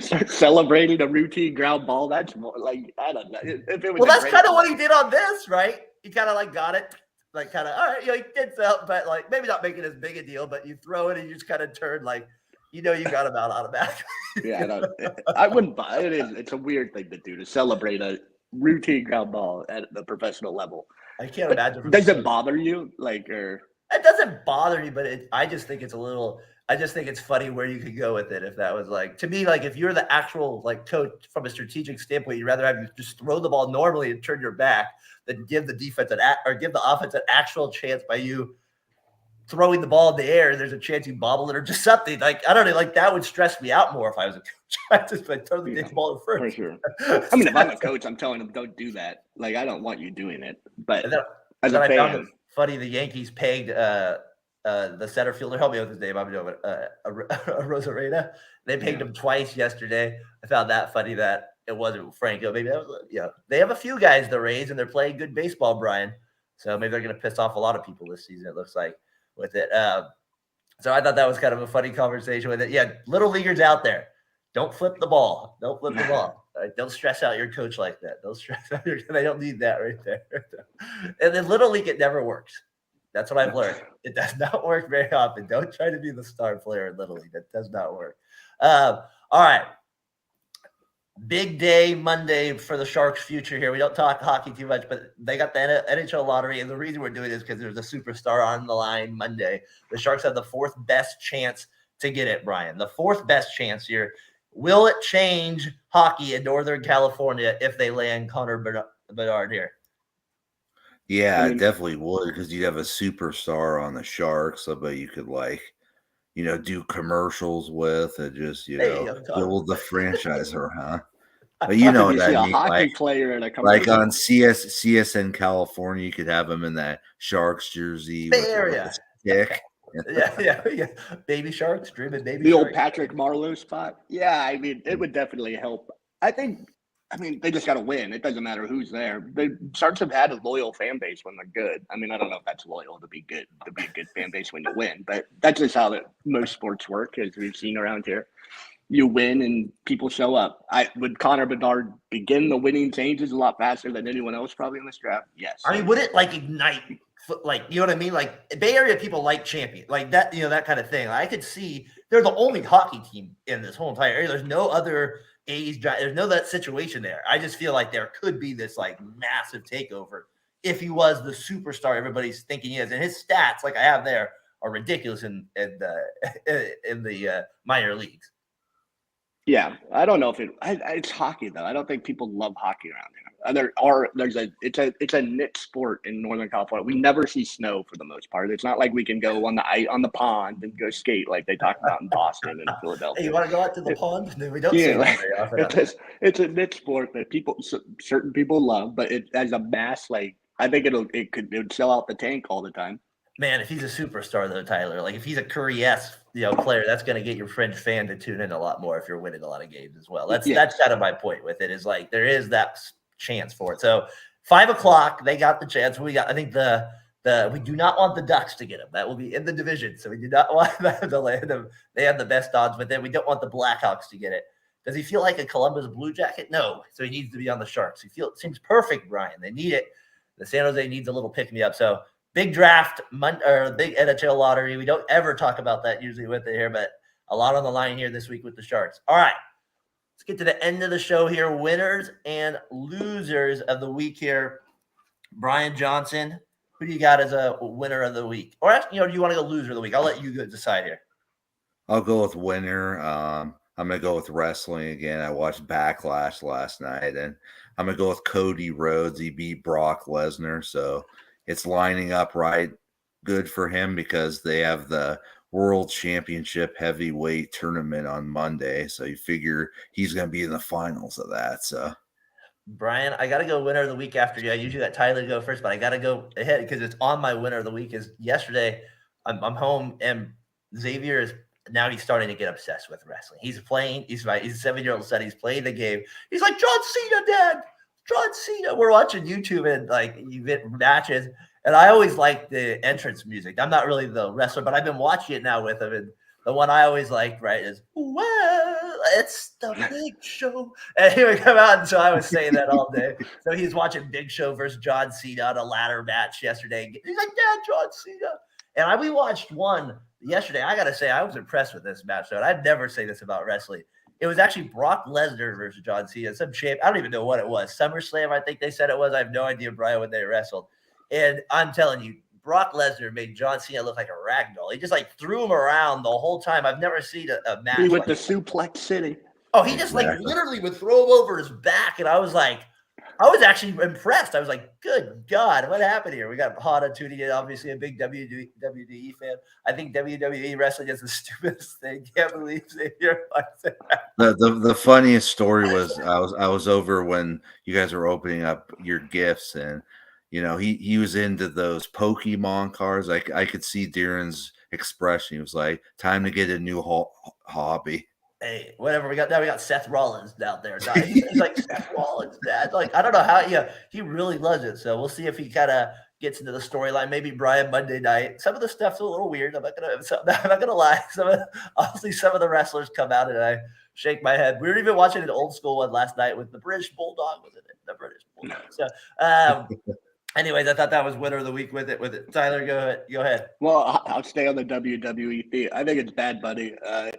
start celebrating a routine ground ball. That's more like, I don't know. If it was well, that's kind of what he did on this, right? He kind of like got it, like kind of all right. He did so, but like maybe not making as big a deal. But you throw it and you just kind of turn like you got him out automatically. Yeah, I wouldn't buy it. It's a weird thing to do to celebrate a routine ground ball at the professional level. I can't imagine. Does it bother you? Like, or it doesn't bother me, but I just think it's a little. I just think it's funny where you could go with it. If that was like to me, like if you're the actual like coach from a strategic standpoint, you'd rather have you just throw the ball normally and turn your back than give the defense or give the offense an actual chance by you throwing the ball in the air. There's a chance you bobble it or just something like I don't know. Like that would stress me out more if I was a coach. I just like throw the damn ball in first. For sure. I mean, if I'm a coach, I'm telling them don't do that. Like I don't want you doing it. But as a fan, I found it funny. The Yankees pegged the center fielder. Help me with his name. I'm doing Rosarena. They pegged him twice yesterday. I found that funny that it wasn't Franco. Maybe that was They have a few guys, the Rays, and they're playing good baseball, Brian. So maybe they're going to piss off a lot of people this season. It looks like with it. So I thought that was kind of a funny conversation with it. Yeah, little leaguers out there, don't flip the ball. Don't flip the ball. Right? Don't stress out your coach like that. Don't stress out they don't need that right there. And then little league, it never works. That's what I've learned. It does not work very often. Don't try to be the star player in Little League. That does not work. All right. Big day Monday for the Sharks' future here. We don't talk hockey too much, but they got the NHL lottery. And the reason we're doing it is because there's a superstar on the line Monday. The Sharks have the fourth best chance to get it, Brian. The fourth best chance here. Will it change hockey in Northern California if they land Connor Bedard here? Yeah, it definitely would because you'd have a superstar on the Sharks. So, but you could do commercials with and just build the franchise around. But you know what I mean, hockey player like on CSN California, you could have him in that Sharks jersey with a stick. Yeah. Baby Sharks, dreaming baby. The Sharks. Old Patrick Marleau spot. Yeah, I mean, it would definitely help. I mean, they just got to win. It doesn't matter who's there. The Sharks have had a loyal fan base when they're good. I mean, I don't know if that's loyal to be good, to be a good fan base when you win, but that's just how most sports work, as we've seen around here. You win and people show up. Would Connor Bedard begin the winning changes a lot faster than anyone else probably in this draft? Yes. I mean, would it ignite? You know what I mean? Like Bay Area people like champion, like that, that kind of thing. I could see they're the only hockey team in this whole entire area. There's no other A's. There's no that situation there. I just feel like there could be this massive takeover if he was the superstar everybody's thinking he is, and his stats, like I have there, are ridiculous in the minor leagues. Yeah, I don't know if it's hockey though. I don't think people love hockey around here. It's a niche sport in Northern California. We never see snow for the most part. It's not like we can go on the pond and go skate like they talk about in Boston and Philadelphia. Hey, you want to go out to the pond? We don't see that very often. It's a niche sport that certain people love, but as a mass, I think it would sell out the tank all the time. Man, if he's a superstar though, Tyler, if he's a Curry-esque player, that's going to get your fringe fan to tune in a lot more if you're winning a lot of games as well. That's kind of my point with it is there is that chance for it. So 5:00, they got the chance. I think we do not want the Ducks to get him. That will be in the division. So we do not want them to land him. They have the best odds, but then we don't want the Blackhawks to get it. Does he feel like a Columbus Blue Jacket? No. So he needs to be on the Sharks. It seems perfect, Brian. They need it. The San Jose needs a little pick-me-up. So big draft, or big NHL lottery. We don't ever talk about that usually with it here, but a lot on the line here this week with the Sharks. All right, let's get to the end of the show here. Winners and losers of the week here. Brian Johnson, who do you got as a winner of the week? Or, do you want to go loser of the week? I'll let you decide here. I'll go with winner. I'm going to go with wrestling again. I watched Backlash last night, and I'm going to go with Cody Rhodes. He beat Brock Lesnar, so it's lining up right good for him because they have the World Championship heavyweight tournament on Monday. So you figure he's going to be in the finals of that. So, Brian, I got to go winner of the week after you. I usually let Tyler go first, but I got to go ahead because it's on my winner of the week. Is yesterday I'm home and Xavier is now he's starting to get obsessed with wrestling. He's playing. He's a 7-year-old son. He's playing the game. He's like, John Cena, Dad. John Cena. We're watching YouTube and like you get matches. And I always like the entrance music. I'm not really the wrestler, but I've been watching it now with him. And the one I always like, right, is, well, it's the Big Show. And he would come out, and so I was saying that all day. So he's watching Big Show versus John Cena on a ladder match yesterday. He's like, Dad, John Cena. And we watched one yesterday. I got to say, I was impressed with this match. So I'd never say this about wrestling. It was actually Brock Lesnar versus John Cena. Some shape. I don't even know what it was. SummerSlam, I think they said it was. I have no idea, Brian, when they wrestled. And I'm telling you, Brock Lesnar made John Cena look like a rag doll. He just like threw him around the whole time. I've never seen a match. He went to Suplex City. Oh, he just like literally would throw him over his back. And I was actually impressed. I was like, good God, what happened here? We got Hana tuning in, obviously a big WWE fan. I think WWE wrestling is the stupidest thing. Can't believe Xavier. The funniest story was I was over when you guys were opening up your gifts, and he was into those Pokemon cards. I could see Darren's expression. He was like, time to get a new hobby. Hey, whatever we got Seth Rollins out there. He's like Seth Rollins, Dad. Like, I don't know how he really loves it. So we'll see if he kind of gets into the storyline. Maybe Brian Monday night. Some of the stuff's a little weird. I'm not gonna lie. Obviously some of the wrestlers come out and I shake my head. We were even watching an old school one last night with the British Bulldog. Was it the British Bulldog? So anyways, I thought that was winner of the week with it. Tyler, go ahead. Well, I'll stay on the WWE theme. I think it's Bad Bunny.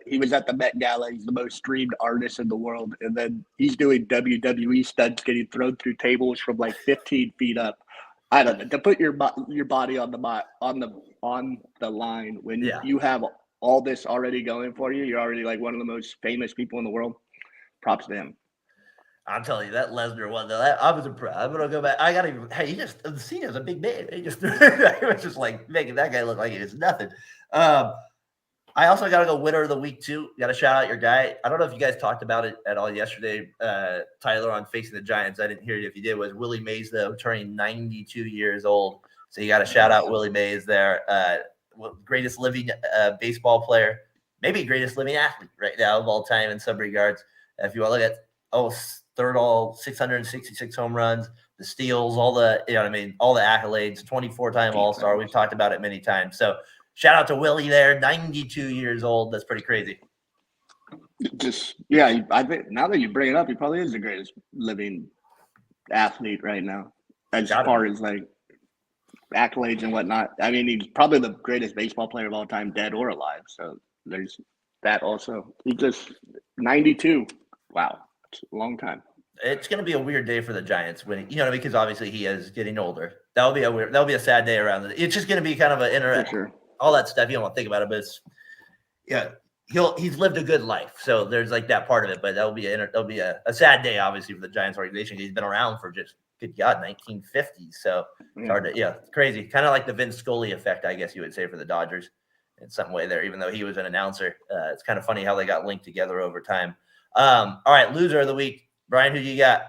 He was at the Met Gala. He's the most streamed artist in the world. And then he's doing WWE stunts, getting thrown through tables from like 15 feet up. I don't know. To put your body on the line when you have all this already going for you, you're already like one of the most famous people in the world. Props to him. I'm telling you, that Lesnar one, though, I was impressed. I'm going to go back. Cena's a big man. He was just like making that guy look like he is nothing. I also got to go winner of the week, too. Got to shout out your guy. I don't know if you guys talked about it at all yesterday, Tyler, on Facing the Giants. I didn't hear it. If you did, was Willie Mays, though, turning 92 years old. So you got to shout out Willie Mays there. Greatest living baseball player, maybe greatest living athlete right now of all time in some regards. If you want to look at, third all 666 home runs, the steals, all the accolades, 24-time All-Star. We've talked about it many times. So shout out to Willie there, 92 years old. That's pretty crazy. I think now that you bring it up, he probably is the greatest living athlete right now. As far as like accolades and whatnot. I mean, he's probably the greatest baseball player of all time, dead or alive. So there's that also. He just 92. Wow. It's a long time. It's going to be a weird day for the Giants when because obviously he is getting older. That'll be a sad day around it. It's just going to be kind of an interesting, all that stuff. You don't want to think about it, but he's lived a good life. So there's like that part of it, but that'll be a sad day, obviously, for the Giants organization. He's been around for just, good God, 1950s. So it's hard to, crazy. Kind of like the Vince Scully effect, I guess you would say, for the Dodgers in some way there, even though he was an announcer. It's kind of funny how they got linked together over time. All right, loser of the week. Brian, who you got?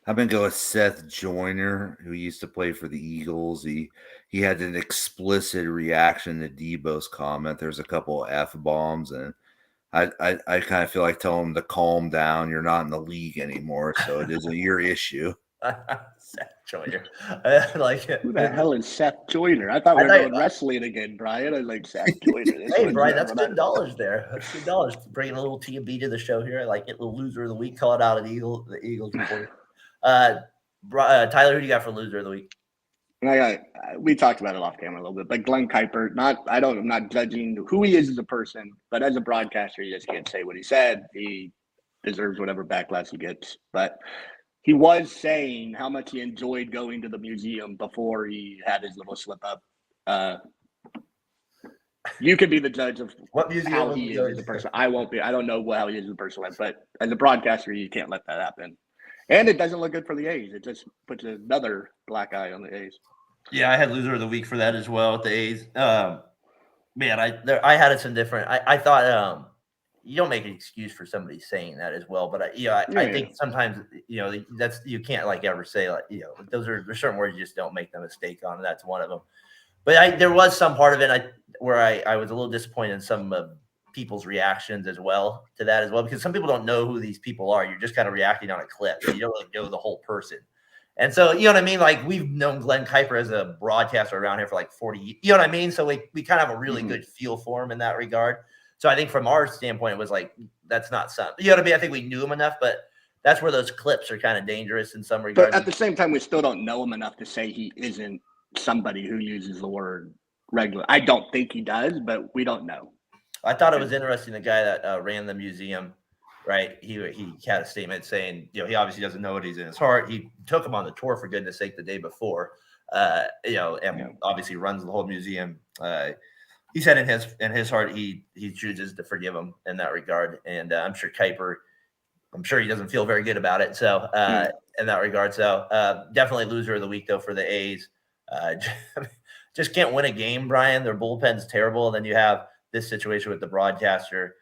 I'm gonna go with Seth Joyner, who used to play for the Eagles. He had an explicit reaction to Debo's comment. There's a couple of F-bombs, and I kind of feel like telling him to calm down. You're not in the league anymore, so it isn't your issue. Seth Joyner. I like it. Who the hell is Seth Joyner? I thought we were going wrestling again, Brian. I was like, Seth Joyner. Hey, Brian, that's $10 there. That's $2. Bringing a little T&B to the show here. I like it. The loser of the week. Call it out the Eagles report. Tyler, who do you got for loser of the week? We talked about it off camera a little bit, but Glenn Kuiper. I'm not judging who he is as a person, but as a broadcaster, you just can't say what he said. He deserves whatever backlash he gets, but he was saying how much he enjoyed going to the museum before he had his little slip up. You can be the judge of what museum how he is as a person. I won't be. I don't know how he is as a person, but as a broadcaster, you can't let that happen. And it doesn't look good for the A's. It just puts another black eye on the A's. Yeah, I had loser of the week for that as well with the A's. Man, I had some different. I thought you don't make an excuse for somebody saying that as well, but I think sometimes that's you can't like ever say like there's certain words you just don't make the mistake on. And that's one of them. But there was some part of it where I was a little disappointed in some of people's reactions as well to that as well, because some people don't know who these people are. You're just kind of reacting on a clip. You don't really know the whole person. And so, you know what I mean? Like, we've known Glenn Kuiper as a broadcaster around here for like 40 years. You know what I mean? So we kind of have a really good feel for him in that regard. So I think from our standpoint, it was like, that's not something, you know what I mean? I think we knew him enough, but that's where those clips are kind of dangerous in some regards. But at the same time, we still don't know him enough to say he isn't somebody who uses the word regular. I don't think he does, but we don't know. I thought it was interesting. The guy that ran the museum, right? He had a statement saying, you know, he obviously doesn't know what he's in his heart. He took him on the tour, for goodness sake, the day before, you know, and obviously runs the whole museum. He said in his heart, he chooses to forgive him in that regard. And I'm sure Kuiper, I'm sure he doesn't feel very good about it. So in that regard, so definitely loser of the week though for the A's. Just can't win a game, Brian. Their bullpen's terrible. And then you have this situation with the broadcaster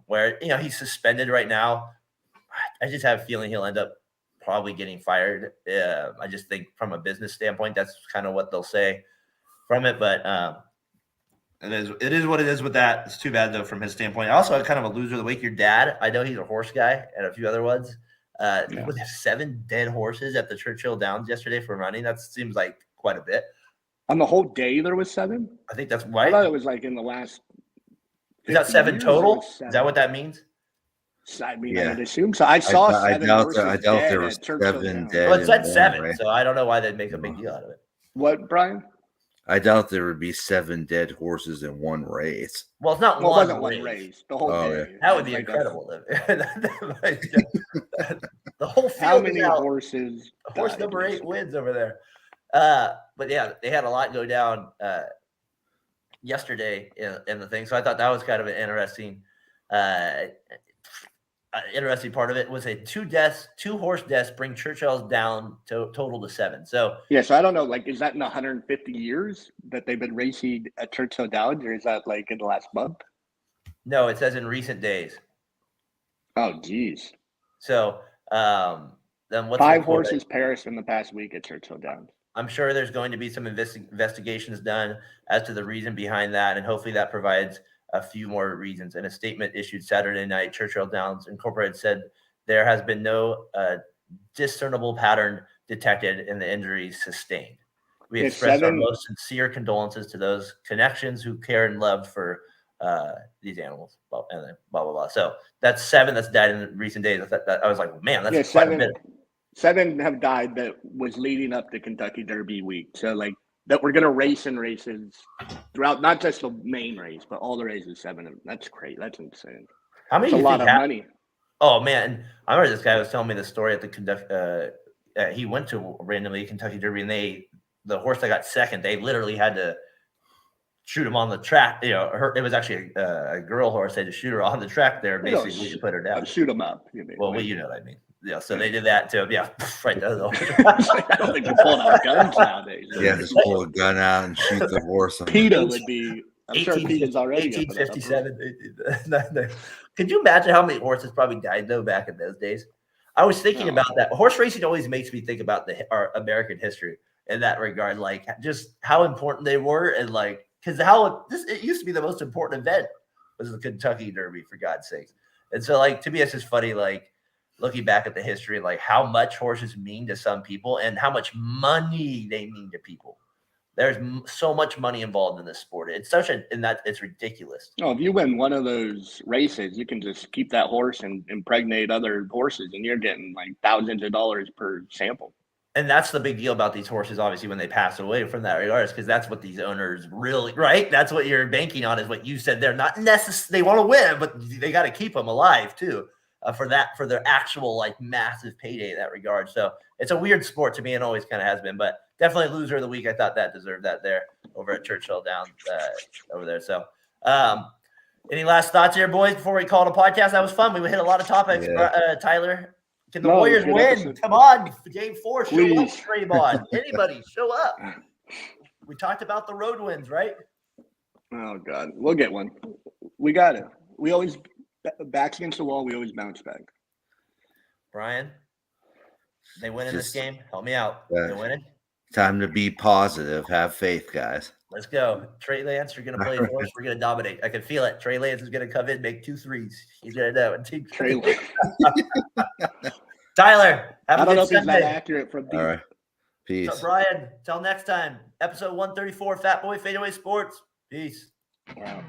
where, you know, he's suspended right now. I just have a feeling he'll end up probably getting fired. I just think from a business standpoint, that's kind of what they'll say from it. But it is what it is with that. It's too bad though from his standpoint. Also, kind of a loser of the week. Your dad, I know he's a horse guy and a few other ones. With 7 dead horses at the Churchill Downs yesterday for running. That seems like quite a bit. On the whole day, there was 7? I think that's right. I thought it was like in the last. Is that 7 total? 7. Is that what that means? I mean, I would assume so. I saw 7 horses I doubt there was 7 dead. Well, it said 7, right? So I don't know why they'd make a big deal out of it. What, Brian? I doubt there would be 7 dead horses in one race. Well, it's not it wasn't one race. The whole day. Yeah. That would be incredible. The whole field. How many horses? Horse number 8 wins over there. But yeah, they had a lot go down yesterday in the thing. So I thought that was kind of an interesting part of it. Was a 2 horse deaths bring Churchill's down to total to 7. So yeah, so I don't know, like, is that in 150 years that they've been racing at Churchill Downs, or is that like in the last month? No, it says in recent days. Oh, geez. So then what's 5 horses perished in the past week at Churchill Downs. I'm sure there's going to be some investigations done as to the reason behind that, and hopefully that provides a few more reasons. In a statement issued Saturday night, Churchill Downs Incorporated said there has been no discernible pattern detected in the injuries sustained. We express our most sincere condolences to those connections who cared and loved for these animals, and then blah, blah, blah. So that's 7 that's died in recent days. I was like, man, that's quite a bit. 7 have died that was leading up to Kentucky Derby week. So, like, that we're going to race in races throughout, not just the main race, but all the races. 7. That's great. That's insane. How many? That's a lot of money. Oh, man. I remember this guy was telling me the story at the Kentucky. He went to randomly Kentucky Derby, and the horse that got second, they literally had to shoot him on the track. You know, it was actually a girl horse. They had to shoot her on the track there, basically, to put her down. Shoot him up. You mean? Well, you know what I mean. Yeah, so they did that too. Yeah, right. I don't think they're pulling out guns nowadays. Yeah, just pull a gun out and shoot the horse. PETA would be. I'm sure PETA's already. 1857. Could you imagine how many horses probably died though back in those days? I was thinking about that. Horse racing always makes me think about our American history in that regard, like just how important they were, and like because it used to be the most important event was the Kentucky Derby, for God's sakes. And so, like, to me, it's just funny, like, looking back at the history, like how much horses mean to some people and how much money they mean to people. There's so much money involved in this sport. It's it's ridiculous. Oh, if you win one of those races, you can just keep that horse and impregnate other horses, and you're getting like thousands of dollars per sample. And that's the big deal about these horses, obviously, when they pass away from that regard, because that's what these owners really, right? That's what you're banking on, is what you said. They're not necessarily, they want to win, but they got to keep them alive too. For their actual like massive payday in that regard. So it's a weird sport to me, and always kind of has been, but definitely loser of the week. I thought that deserved that there over at Churchill Downs over there. So any last thoughts here, boys, before we call it a podcast? That was fun. We hit a lot of topics. Yeah. Tyler, can the Warriors win? Episode. Come on, game 4, show up, Draymond. Anybody, show up. We talked about the road wins, right? Oh, God. We'll get one. We got it. We always – backs against the wall, we always bounce back. Brian, they win in this game? Help me out. They winning? Time to be positive. Have faith, guys. Let's go. Trey Lance, you're going to play for us. We're going to dominate. I can feel it. Trey Lance is going to come in, make 2 threes. He's going to know it. Trey Lance. Tyler, have I a don't know good if he's that Sunday. accurate from deep. All right. Peace. So, Brian, till next time. Episode 134, Fatboy FadeAway Sports. Peace. Wow.